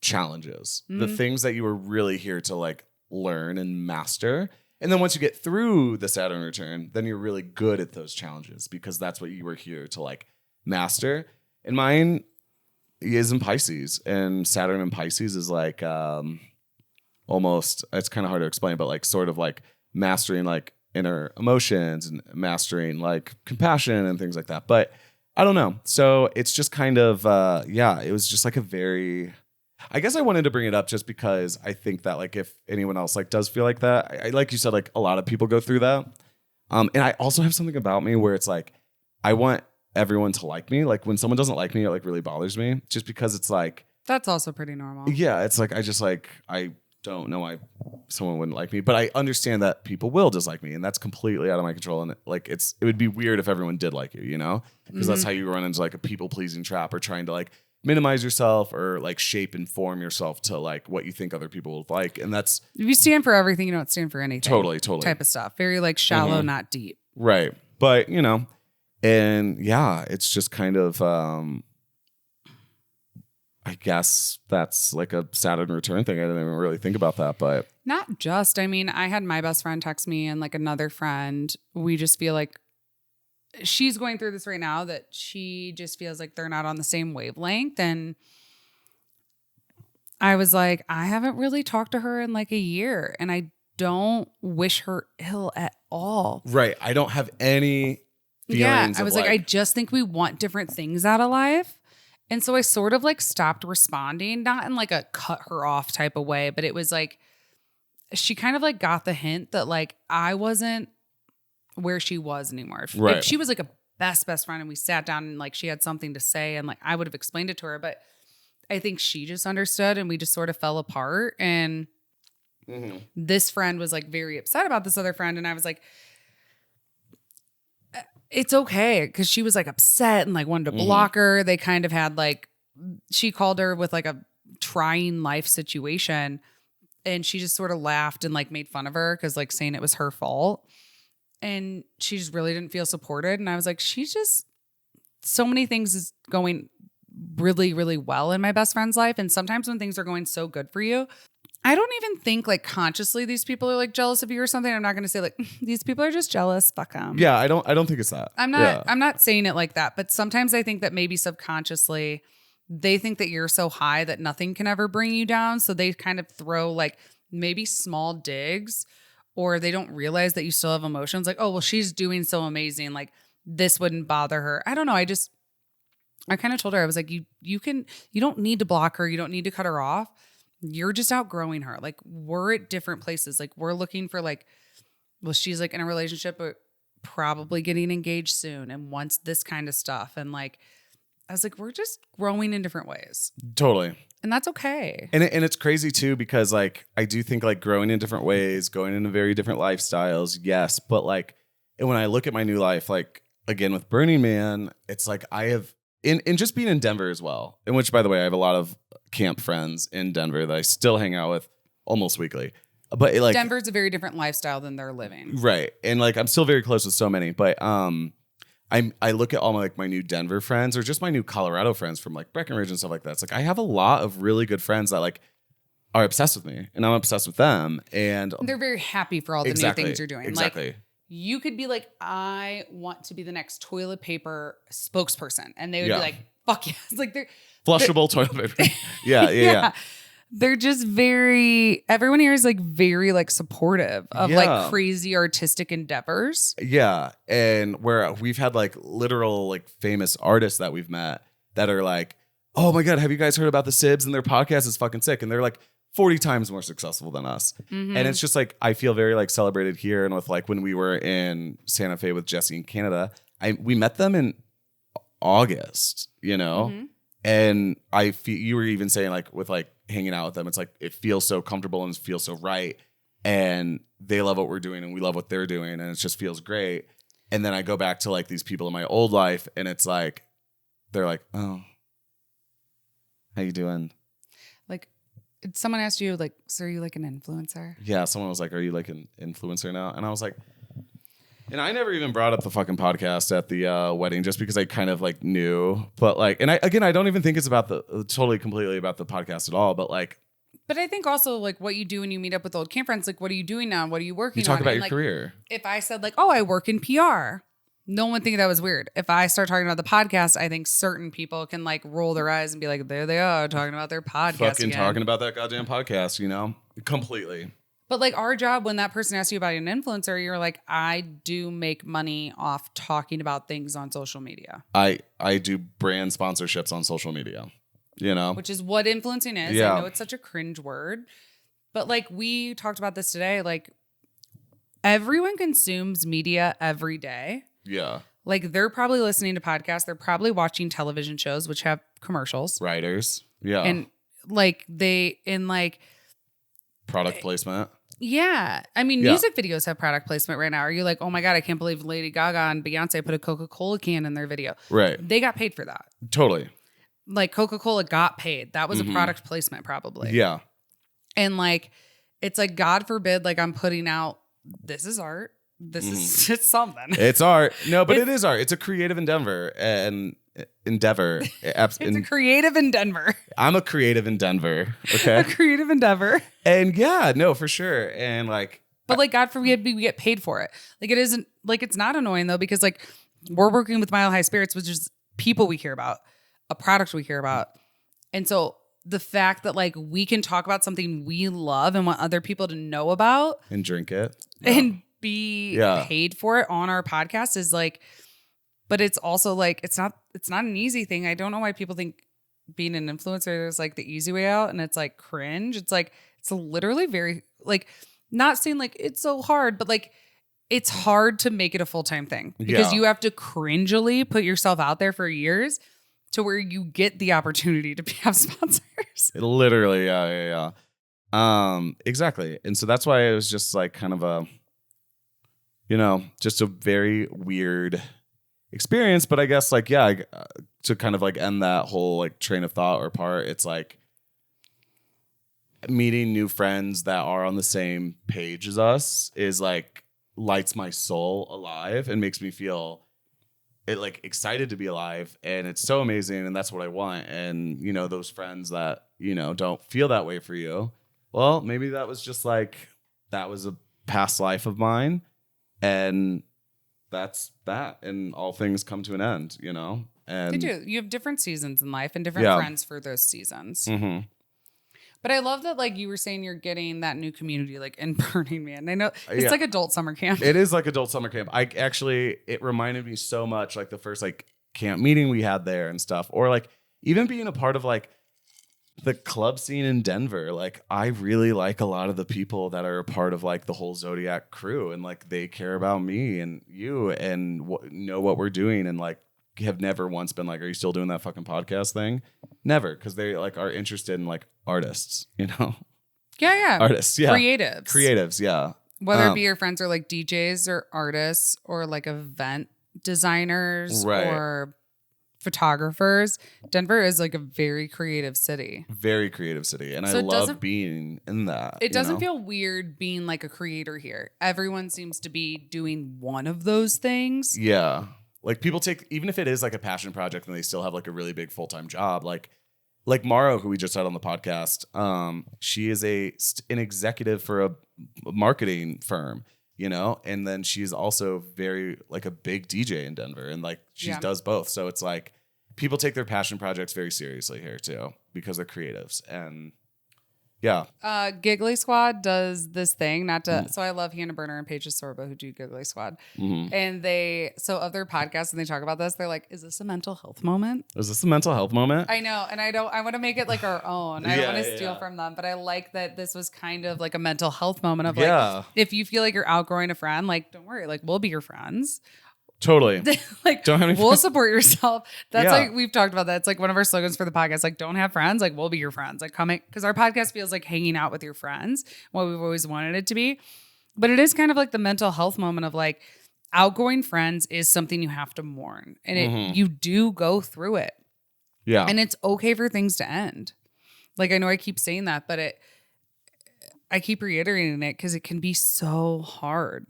challenges, the things that you were really here to like learn and master. And then once you get through the Saturn return, then you're really good at those challenges because that's what you were here to like master. And mine is in Pisces, and Saturn in Pisces is like almost, it's kind of hard to explain, but like sort of like mastering like inner emotions and mastering like compassion and things like that. But I don't know. So it's just kind of, it was just like a very, I guess I wanted to bring it up just because I think that like if anyone else like does feel like that, I like you said, like a lot of people go through that. And I also have something about me where it's like, I want everyone to like me. Like when someone doesn't like me, it like really bothers me just because it's like, That's also pretty normal. yeah, it's like, I don't know why someone wouldn't like me, but I understand that people will dislike me, and that's completely out of my control. And like, it would be weird if everyone did like you, you know, because that's how you run into like a people pleasing trap or trying to like minimize yourself or like shape and form yourself to like what you think other people will like. And that's If you stand for everything, you don't stand for anything. totally Type of stuff. Very like shallow, not deep. right. But you know, and yeah, it's just kind of, I guess that's like a Saturn return thing. I didn't even really think about that, but Not just, I mean, I had my best friend text me and like another friend. We just feel like she's going through this right now that she just feels like they're not on the same wavelength. And I was like, I haven't really talked to her in like a year and I don't wish her ill at all. right. I don't have any feelings. Yeah, I of, was like, I just think we want different things out of life. And so I sort of like stopped responding, not in like a cut her off type of way, but it was like, she kind of like got the hint that like I wasn't where she was anymore. Right. If she was like a best friend and we sat down and like she had something to say and like I would have explained it to her, but I think she just understood and we just sort of fell apart. And this friend was like very upset about this other friend. And I was like, it's okay. Cause she was like upset and like wanted to block her. They kind of had like, she called her with like a trying life situation and she just sort of laughed and like made fun of her. Cause like saying it was her fault. And she just really didn't feel supported. And I was like, she's just, so many things is going really, really well in my best friend's life. And sometimes when things are going so good for you, I don't even think like consciously these people are like jealous of you or something. I'm not going to say like these people are just jealous. Fuck them. Yeah, I don't think it's that. I'm not saying it like that, but sometimes I think that maybe subconsciously they think that you're so high that nothing can ever bring you down. So they kind of throw like maybe small digs, or they don't realize that you still have emotions. Like, oh, well, she's doing so amazing. Like this wouldn't bother her. I don't know. I kind of told her, I was like, you don't need to block her. You don't need to cut her off. You're just outgrowing her. Like we're at different places. Like we're looking for like, well, she's like in a relationship, but probably getting engaged soon and wants this kind of stuff. And like, I was like, we're just growing in different ways. Totally. And that's okay. And it's crazy too, because like I do think like growing in different ways, going into very different lifestyles, yes. But like, and when I look at my new life, like again with Burning Man, it's like I have in just being in Denver as well. In which, by the way, I have a lot of camp friends in Denver that I still hang out with almost weekly. But like Denver's a very different lifestyle than they're living. Right. And like I'm still very close with so many, but I look at all my new Denver friends or just my new Colorado friends from like Breckenridge and stuff like that. It's like I have a lot of really good friends that like are obsessed with me and I'm obsessed with them. And they're very happy for all the new things you're doing. Exactly. Like, you could be like, I want to be the next toilet paper spokesperson. And they would be like, fuck yes. Like they're flushable toilet paper. Yeah. They're just everyone here is like very like supportive of like crazy artistic endeavors. Yeah. And where we've had like literal like famous artists that we've met that are like, oh my God, have you guys heard about the Sibzzz and their podcast is fucking sick? And they're like 40 times more successful than us. Mm-hmm. And it's just like, I feel very like celebrated here. And with like when we were in Santa Fe with Jesse in Canada, we met them in August, you know? Mm-hmm. And I feel you were even saying like with like hanging out with them, it's like it feels so comfortable and it feels so right. And they love what we're doing and we love what they're doing. And it just feels great. And then I go back to like these people in my old life and it's like, they're like, oh, how you doing? Like someone asked you like, so are you like an influencer? Yeah. Someone was like, are you like an influencer now? And I was like, and I never even brought up the fucking podcast at the wedding just because I kind of like knew, but like, and I don't even think it's about completely about the podcast at all, but like. But I think also like what you do when you meet up with old camp friends, like what are you doing now? What are you working on? You talk about your like, career. If I said like, oh, I work in PR, no one would think that was weird. If I start talking about the podcast, I think certain people can like roll their eyes and be like, there they are talking about their podcast. Fucking again. Talking about that goddamn podcast, you know, completely. But like our job, when that person asks you about an influencer, you're like, I do make money off talking about things on social media. I do brand sponsorships on social media, you know, which is what influencing is. Yeah. I know it's such a cringe word, but like we talked about this today, like everyone consumes media every day. Yeah. Like they're probably listening to podcasts. They're probably watching television shows, which have commercials. Writers. Yeah. And like product placement. Yeah. I mean, music videos have product placement right now. Are you like, oh my God, I can't believe Lady Gaga and Beyonce put a Coca-Cola can in their video. Right. They got paid for that. Totally. Like Coca-Cola got paid. That was a product placement probably. Yeah. And like, it's like, God forbid, like I'm putting out, this is art. This is it's something. It's art. No, but it is art. It's a creative endeavor. It's a creative in Denver. I'm a creative in Denver. Okay. A creative endeavor. And yeah, no, for sure. And like, but like, God forbid we get paid for it. Like it isn't like, it's not annoying though, because like we're working with Mile High Spirits, which is people we care about, a product we care about. And so the fact that like we can talk about something we love and want other people to know about and drink it and be paid for it on our podcast is like, but it's also like, it's not an easy thing. I don't know why people think being an influencer is like the easy way out and it's like cringe. It's like, it's literally very like, not saying like it's so hard, but like it's hard to make it a full-time thing because you have to cringily put yourself out there for years to where you get the opportunity to have sponsors. Literally. Yeah. Exactly. And so that's why it was just like kind of a, you know, just a very weird experience. But I guess like, to kind of like end that whole like train of thought or part, it's like meeting new friends that are on the same page as us is like lights my soul alive and makes me feel like excited to be alive. And it's so amazing. And that's what I want. And, you know, those friends that, you know, don't feel that way for you. Well, maybe that was just like, that was a past life of mine. And that's that. And all things come to an end, you know? And they do. You have different seasons in life and different friends for those seasons. Mm-hmm. But I love that, like you were saying, you're getting that new community, like in Burning Man. I know it's like adult summer camp. It is like adult summer camp. It reminded me so much like the first like camp meeting we had there and stuff, or like even being a part of like the club scene in Denver. Like I really like a lot of the people that are a part of like the whole Zodiac crew, and like they care about me and you and know what we're doing, and like have never once been like, are you still doing that fucking podcast thing? Never, because they like are interested in like artists, you know? Yeah. Artists, yeah. Creatives, yeah. Whether it be your friends or like DJs or artists or like event designers or photographers. Denver is like a very creative city. Very creative city. And so I love being in that. It doesn't feel weird being like a creator here. Everyone seems to be doing one of those things. Yeah. Like people take, even if it is like a passion project and they still have like a really big full-time job, like Maro, who we just had on the podcast, she is an executive for a marketing firm, you know, and then she's also very like a big DJ in Denver, and like she does both. So it's like people take their passion projects very seriously here too because they're creatives. And yeah. Giggly Squad does this thing, so I love Hannah Berner and Paige Sorbo who do Giggly Squad. And of their podcasts, and they talk about this, they're like, is this a mental health moment? Is this a mental health moment? I know. And I want to make it like our own. I don't want to steal from them, but I like that this was kind of like a mental health moment of like, if you feel like you're outgrowing a friend, like, don't worry, like we'll be your friends. Totally. Like, don't have any we'll support yourself. That's like, we've talked about that. It's like one of our slogans for the podcast. Like, don't have friends. Like, we'll be your friends. Like, coming, because our podcast feels like hanging out with your friends, what we've always wanted it to be. But it is kind of like the mental health moment of like, outgoing friends is something you have to mourn. And you do go through it. Yeah. And it's okay for things to end. Like, I know I keep saying that, but I keep reiterating it because it can be so hard.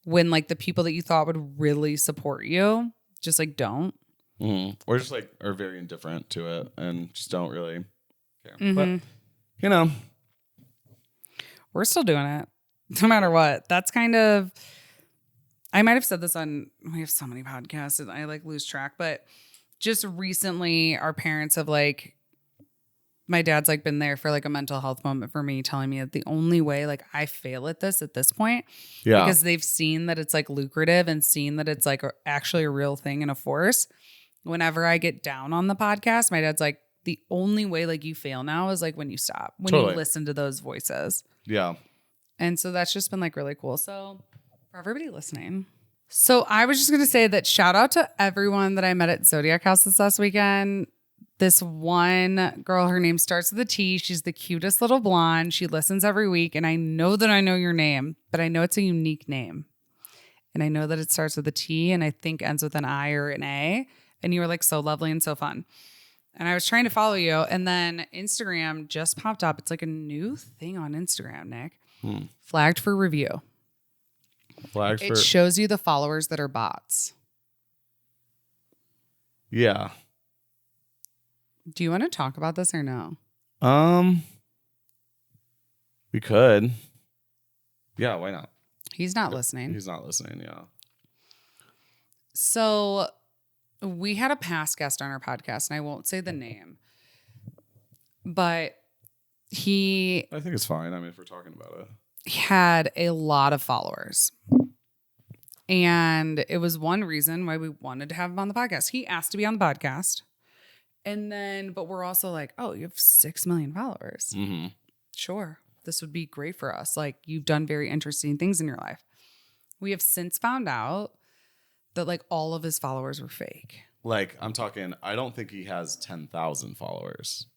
When like the people that you thought would really support you just like don't. Or just like are very indifferent to it and just don't really care. But you know, we're still doing it no matter what. That's kind of, I might have said this we have so many podcasts and I like lose track, but just recently our parents have like, my dad's like been there for like a mental health moment for me, telling me that the only way like I fail at this point, because they've seen that it's like lucrative and seen that it's like actually a real thing and a force. Whenever I get down on the podcast, my dad's like, the only way like you fail now is like when you stop, when you listen to those voices. Yeah. And so that's just been like really cool. So for everybody listening. So I was just going to say that shout out to everyone that I met at Zodiac House this last weekend. This one girl, her name starts with a T. She's the cutest little blonde. She listens every week. And I know that I know your name, but I know it's a unique name. And I know that it starts with a T and I think ends with an I or an A. And you were like so lovely and so fun. And I was trying to follow you. And then Instagram just popped up. It's like a new thing on Instagram, Nick. Flagged for review. It shows you the followers that are bots. Yeah. Do you want to talk about this or no? We could. Yeah, why not? He's not listening. He's not listening, yeah. So we had a past guest on our podcast, and I won't say the name, but I think it's fine. I mean, if we're talking about it. He had a lot of followers. And it was one reason why we wanted to have him on the podcast. He asked to be on the podcast. And then, but we're also like, oh, you have 6 million followers. Sure. This would be great for us. Like, you've done very interesting things in your life. We have since found out that like all of his followers were fake. Like, I'm talking, I don't think he has 10,000 followers,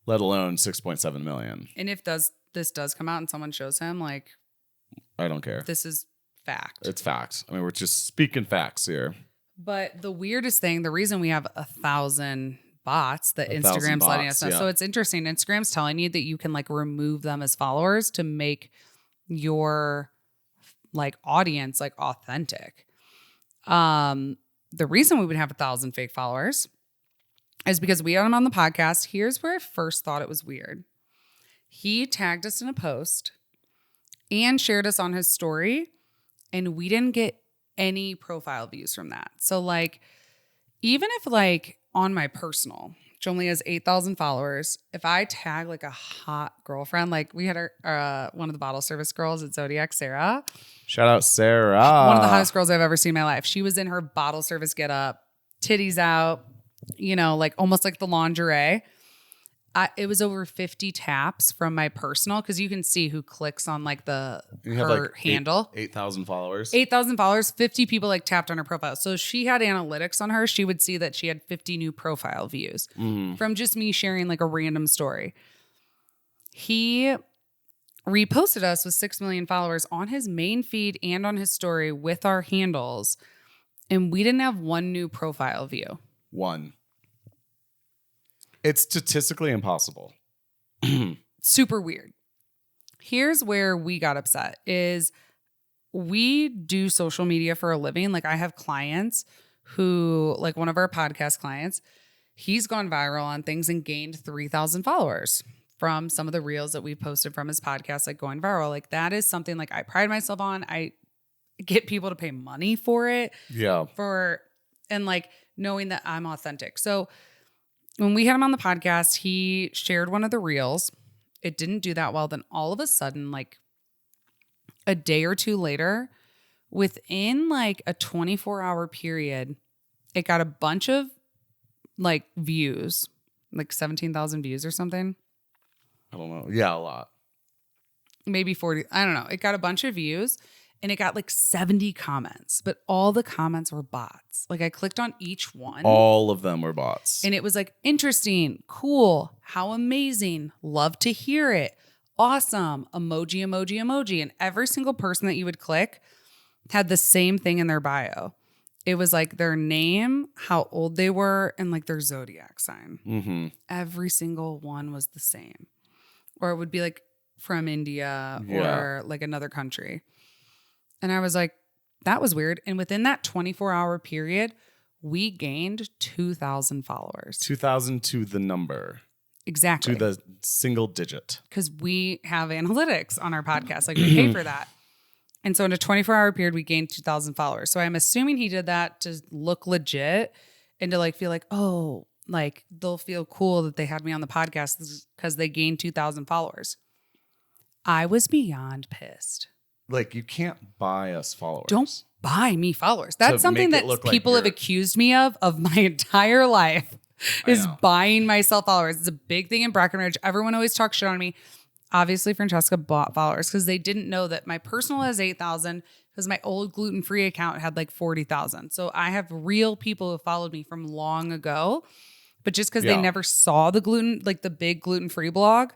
let alone 6.7 million. And if this does come out and someone shows him, like, I don't care. This is fact. It's facts. I mean, we're just speaking facts here. But the weirdest thing, the reason we have 1,000 bots that Instagram's letting us know. Yeah. So it's interesting. Instagram's telling you that you can like remove them as followers to make your like audience like authentic. The reason we would have 1,000 fake followers is because we had him on the podcast. Here's where I first thought it was weird. He tagged us in a post and shared us on his story, and we didn't get any profile views from that. So like, even if like on my personal, which only has 8,000 followers, if I tag like a hot girlfriend, like we had our one of the bottle service girls at Zodiac, Sarah. Shout out Sarah. One of the hottest girls I've ever seen in my life. She was in her bottle service get up, titties out, you know, like almost like the lingerie. it was over 50 taps from my personal, because you can see who clicks on like her handle. 8,000 followers. 8,000 followers, 50 people like tapped on her profile. So she had analytics on her. She would see that she had 50 new profile views from just me sharing like a random story. He reposted us with 6 million followers on his main feed and on his story with our handles. And we didn't have one new profile view. One. It's statistically impossible. Super weird. Here's where we got upset is we do social media for a living. Like I have clients who, like one of our podcast clients, he's gone viral on things and gained 3,000 followers from some of the reels that we posted from his podcast, like going viral. Like that is something like I pride myself on. I get people to pay money for it. Yeah. And like knowing that I'm authentic. So when we had him on the podcast, he shared one of the reels. It didn't do that well. Then all of a sudden, like a day or two later, within like a 24-hour period, it got a bunch of like views, like 17,000 views or something. I don't know. Yeah, a lot. Maybe 40. I don't know. It got a bunch of views. And it got like 70 comments, but all the comments were bots. Like I clicked on each one. All of them were bots. And it was like, interesting, cool, how amazing, love to hear it, awesome, emoji, emoji, emoji. And every single person that you would click had the same thing in their bio. It was like their name, how old they were, and like their zodiac sign. Mm-hmm. Every single one was the same. Or it would be like from India or like another country. And I was like, that was weird. And within that 24-hour period, we gained 2,000 followers. 2,000 to the number. Exactly. To the single digit. Because we have analytics on our podcast. Like we pay for that. And so in a 24-hour period, we gained 2,000 followers. So I'm assuming he did that to look legit and to like feel like, oh, like they'll feel cool that they had me on the podcast because they gained 2,000 followers. I was beyond pissed. Like, you can't buy us followers. Don't buy me followers. That's something that people have accused me of my entire life is buying myself followers. It's a big thing in Breckenridge. Everyone always talks shit on me. Obviously, Francesca bought followers because they didn't know that my personal has 8,000 because my old gluten-free account had like 40,000. So I have real people who followed me from long ago, but just because they never saw the gluten, like the big gluten-free blog,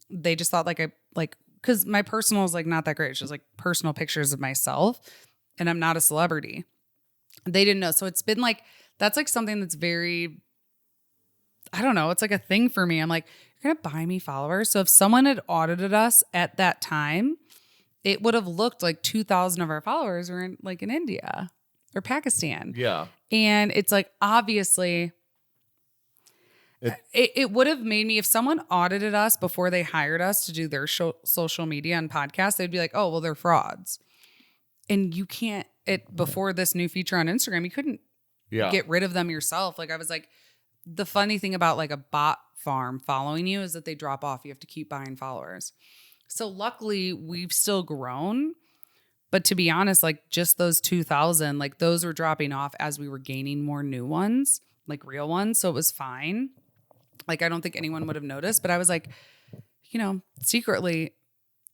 they just thought because my personal is like not that great. It's just like personal pictures of myself and I'm not a celebrity. They didn't know. So it's been like, that's like something that's very, I don't know. It's like a thing for me. I'm like, you're going to buy me followers. So if someone had audited us at that time, it would have looked like 2,000 of our followers were in India or Pakistan. Yeah. And it's like, obviously it would have made me, if someone audited us before they hired us to do their social media and podcasts, they'd be like, oh, well, they're frauds. And you can't, before this new feature on Instagram, you couldn't get rid of them yourself. Like I was like, the funny thing about like a bot farm following you is that they drop off. You have to keep buying followers. So luckily we've still grown. But to be honest, like just those 2,000, like those were dropping off as we were gaining more new ones, like real ones. So it was fine. Like, I don't think anyone would have noticed, but I was like, secretly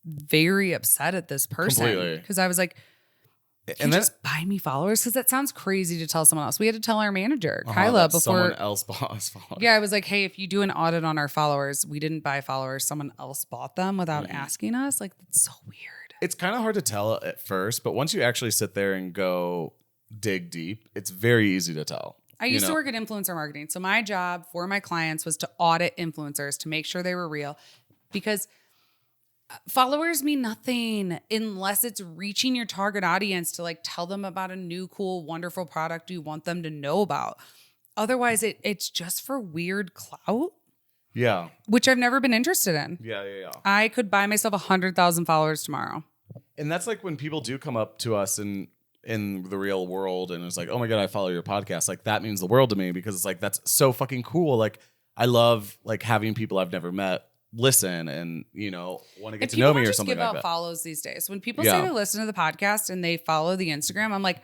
very upset at this person because I was like, and just buy me followers. Cause that sounds crazy to tell someone else. We had to tell our manager, Kyla, before someone else bought us followers. Yeah. I was like, hey, if you do an audit on our followers, we didn't buy followers. Someone else bought them without asking us. Like, that's so weird. It's kind of hard to tell at first, but once you actually sit there and go dig deep, it's very easy to tell. I used to work at influencer marketing. So my job for my clients was to audit influencers to make sure they were real because followers mean nothing unless it's reaching your target audience to like tell them about a new, cool, wonderful product you want them to know about. Otherwise, it's just for weird clout. Yeah. Which I've never been interested in. Yeah. I could buy myself 100,000 followers tomorrow. And that's like when people do come up to us in the real world and it's like, oh my God, I follow your podcast. Like that means the world to me because it's like, that's so fucking cool. Like I love like having people I've never met listen and, want to get to know me or something like that. People just give out follows these days. When people say they listen to the podcast and they follow the Instagram, I'm like,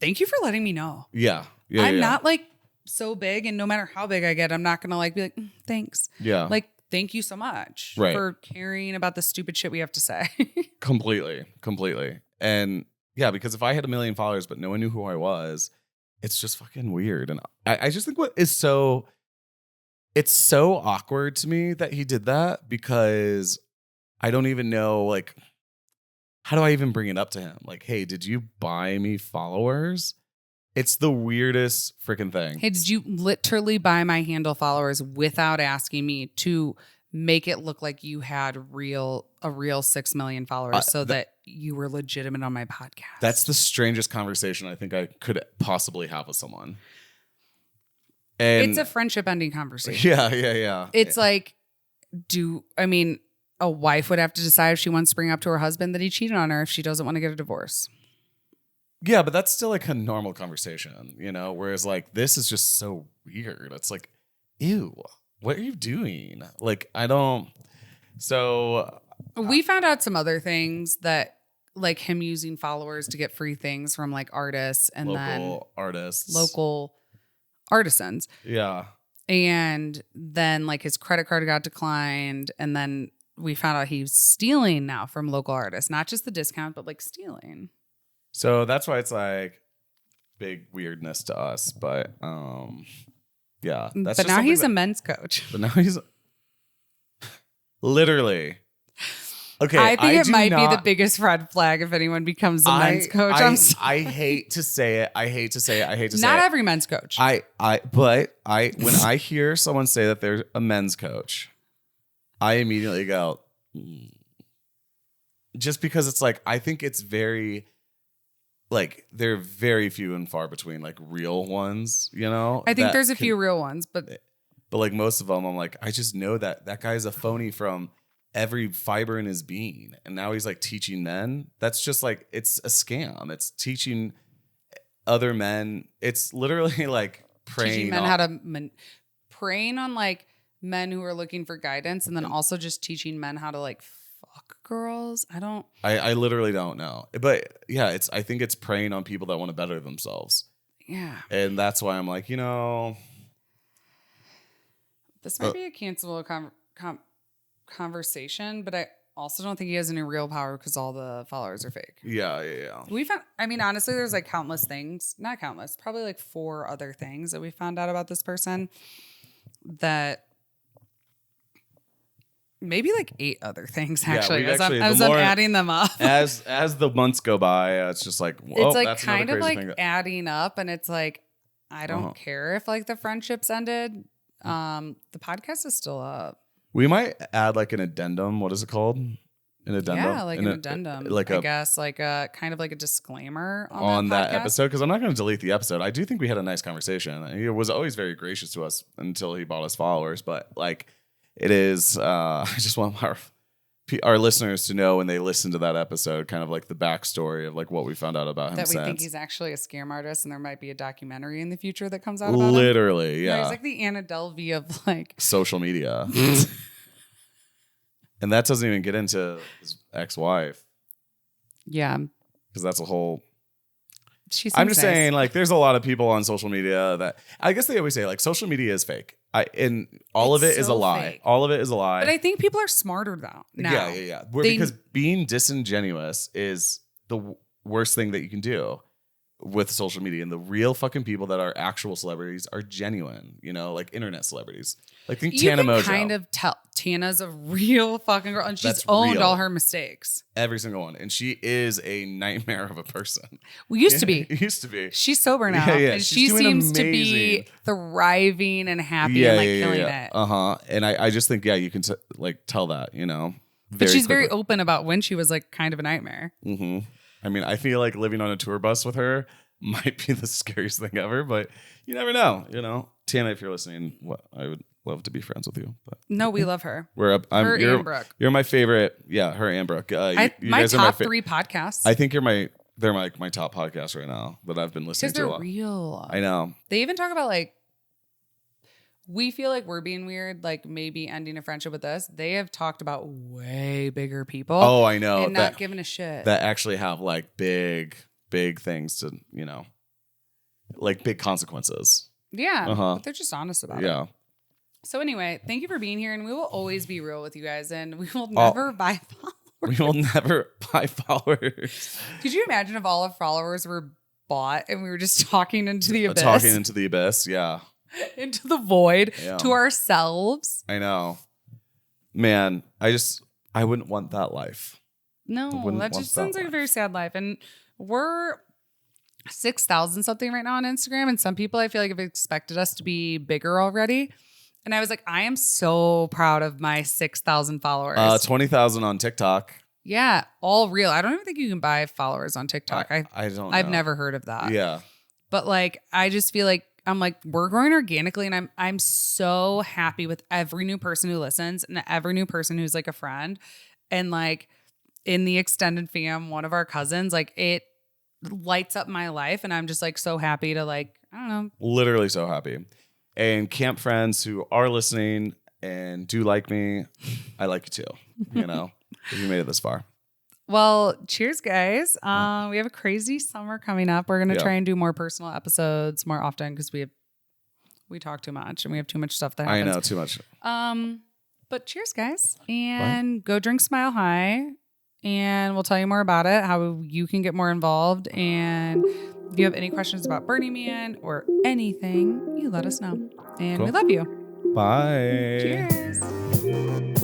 thank you for letting me know. Yeah. I'm not like so big, and no matter how big I get, I'm not gonna like be like, thanks. Yeah. Like, thank you so much Right. for caring about the stupid shit we have to say. Completely. And yeah, because if I had 1 million followers, but no one knew who I was, it's just fucking weird. And I just think it's so awkward to me that he did that, because I don't even know, like, how do I even bring it up to him? Like, hey, did you buy me followers? It's the weirdest freaking thing. Hey, did you literally buy my handle followers without asking me to make it look like you had a real 6 million followers so that you were legitimate on my podcast? That's the strangest conversation I think I could possibly have with someone. And it's a friendship ending conversation. Yeah. It's like, a wife would have to decide if she wants to bring up to her husband that he cheated on her if she doesn't want to get a divorce. Yeah, but that's still like a normal conversation, you know? Whereas like this is just so weird. It's like, ew, what are you doing? Like, I don't. So we found out some other things, that like him using followers to get free things from like artists and local artisans. Yeah. And then like his credit card got declined. And then we found out he's stealing now from local artists, not just the discount, but like stealing. So that's why it's like big weirdness to us. But yeah. That's but now he's a men's coach. But now he's literally. Okay. I think it might be the biggest red flag if anyone becomes a men's coach. I hate to say it. Not every men's coach. But when I hear someone say that they're a men's coach, I immediately go, just because it's like, I think it's very, like, they're very few and far between, like, real ones, you know? I think there's a few real ones, but like most of them, I'm like, I just know that guy's a phony from every fiber in his being. And now he's like teaching men. That's just like, it's a scam. It's teaching other men. It's literally like preying preying on like men who are looking for guidance, and then also just teaching men how to like fuck girls. I literally don't know. But yeah, I think it's preying on people that want to better themselves. Yeah. And that's why I'm like, this might be a cancelable conversation, but I also don't think he has any real power because all the followers are fake. Yeah. We found, honestly, there's like countless things, not countless, probably like 4 other things that we found out about this person, that maybe like 8 other things actually, as I'm adding them up. As the months go by, it's just like, whoa, it's like that's kind of like thing adding up, and it's like, I don't care if like the friendships ended. The podcast is still up. We might add like an addendum. What is it called? An addendum? Yeah, like an addendum. I guess like a kind of like a disclaimer on that episode, because I'm not going to delete the episode. I do think we had a nice conversation. He was always very gracious to us until he bought us followers. But like, it is. I just want our listeners to know when they listen to that episode, kind of like the backstory of like what we found out about him. That we think he's actually a scam artist, and there might be a documentary in the future that comes out about him. Literally, yeah. He's like the Anna Delvey of like social media. And that doesn't even get into his ex-wife. Yeah. Because that's a whole... I'm just saying, like, there's a lot of people on social media that... I guess they always say, like, social media is fake. And all of it is a lie. Fake. All of it is a lie. But I think people are smarter now. Yeah. Because being disingenuous is the worst thing that you can do with social media. And the real fucking people that are actual celebrities are genuine, like internet celebrities. Like, think Tana Mojo. You can kind of tell Tana's a real fucking girl, and she's owned all her mistakes. Every single one. And she is a nightmare of a person. Well, used to be. Used to be. She's sober now. Yeah. And she seems to be thriving and happy and killing it. And I just think, you can tell that, But she's very open about when she was like kind of a nightmare. Mm-hmm. I mean, I feel like living on a tour bus with her might be the scariest thing ever, but you never know. Tana, if you're listening, I would love to be friends with you. But no, we love her. Her and Brooke. You're my favorite. Yeah, her and Brooke. You my guys top 3 podcasts. I think they're my top podcast right now that I've been listening to. Because they're real. I know. They even talk about like, we feel like we're being weird, like maybe ending a friendship with us. They have talked about way bigger people. Oh, I know. And not giving a shit. That actually have like big things to, like big consequences. Yeah. Uh-huh. But they're just honest about it. Yeah. So anyway, thank you for being here, and we will always be real with you guys, and we will never buy followers. We will never buy followers. Could you imagine if all our followers were bought and we were just talking into the abyss? Talking into the abyss, yeah. Into the void Yeah. to ourselves. I know. Man, I wouldn't want that life. No, that just sounds like a very sad life. And we're 6,000 something right now on Instagram. And some people I feel like have expected us to be bigger already. And I was like, I am so proud of my 6,000 followers. 20,000 on TikTok. Yeah, all real. I don't even think you can buy followers on TikTok. I don't know. I've never heard of that. Yeah. But like, I just feel like I'm like, we're growing organically, and I'm so happy with every new person who listens and every new person who's like a friend. And like in the extended fam, one of our cousins, like it lights up my life, and I'm just like so happy to like, I don't know. Literally so happy. And camp friends who are listening and do like me, I like you too. You know, if you made it this far. Well, cheers, guys. We have a crazy summer coming up. We're gonna try and do more personal episodes more often because we talk too much and we have too much stuff that happens. I know, too much. But cheers, guys, and go drink Smile High, and we'll tell you more about it, how you can get more involved, and if you have any questions about Burning Man or anything, you let us know. And we love you. Bye. Cheers.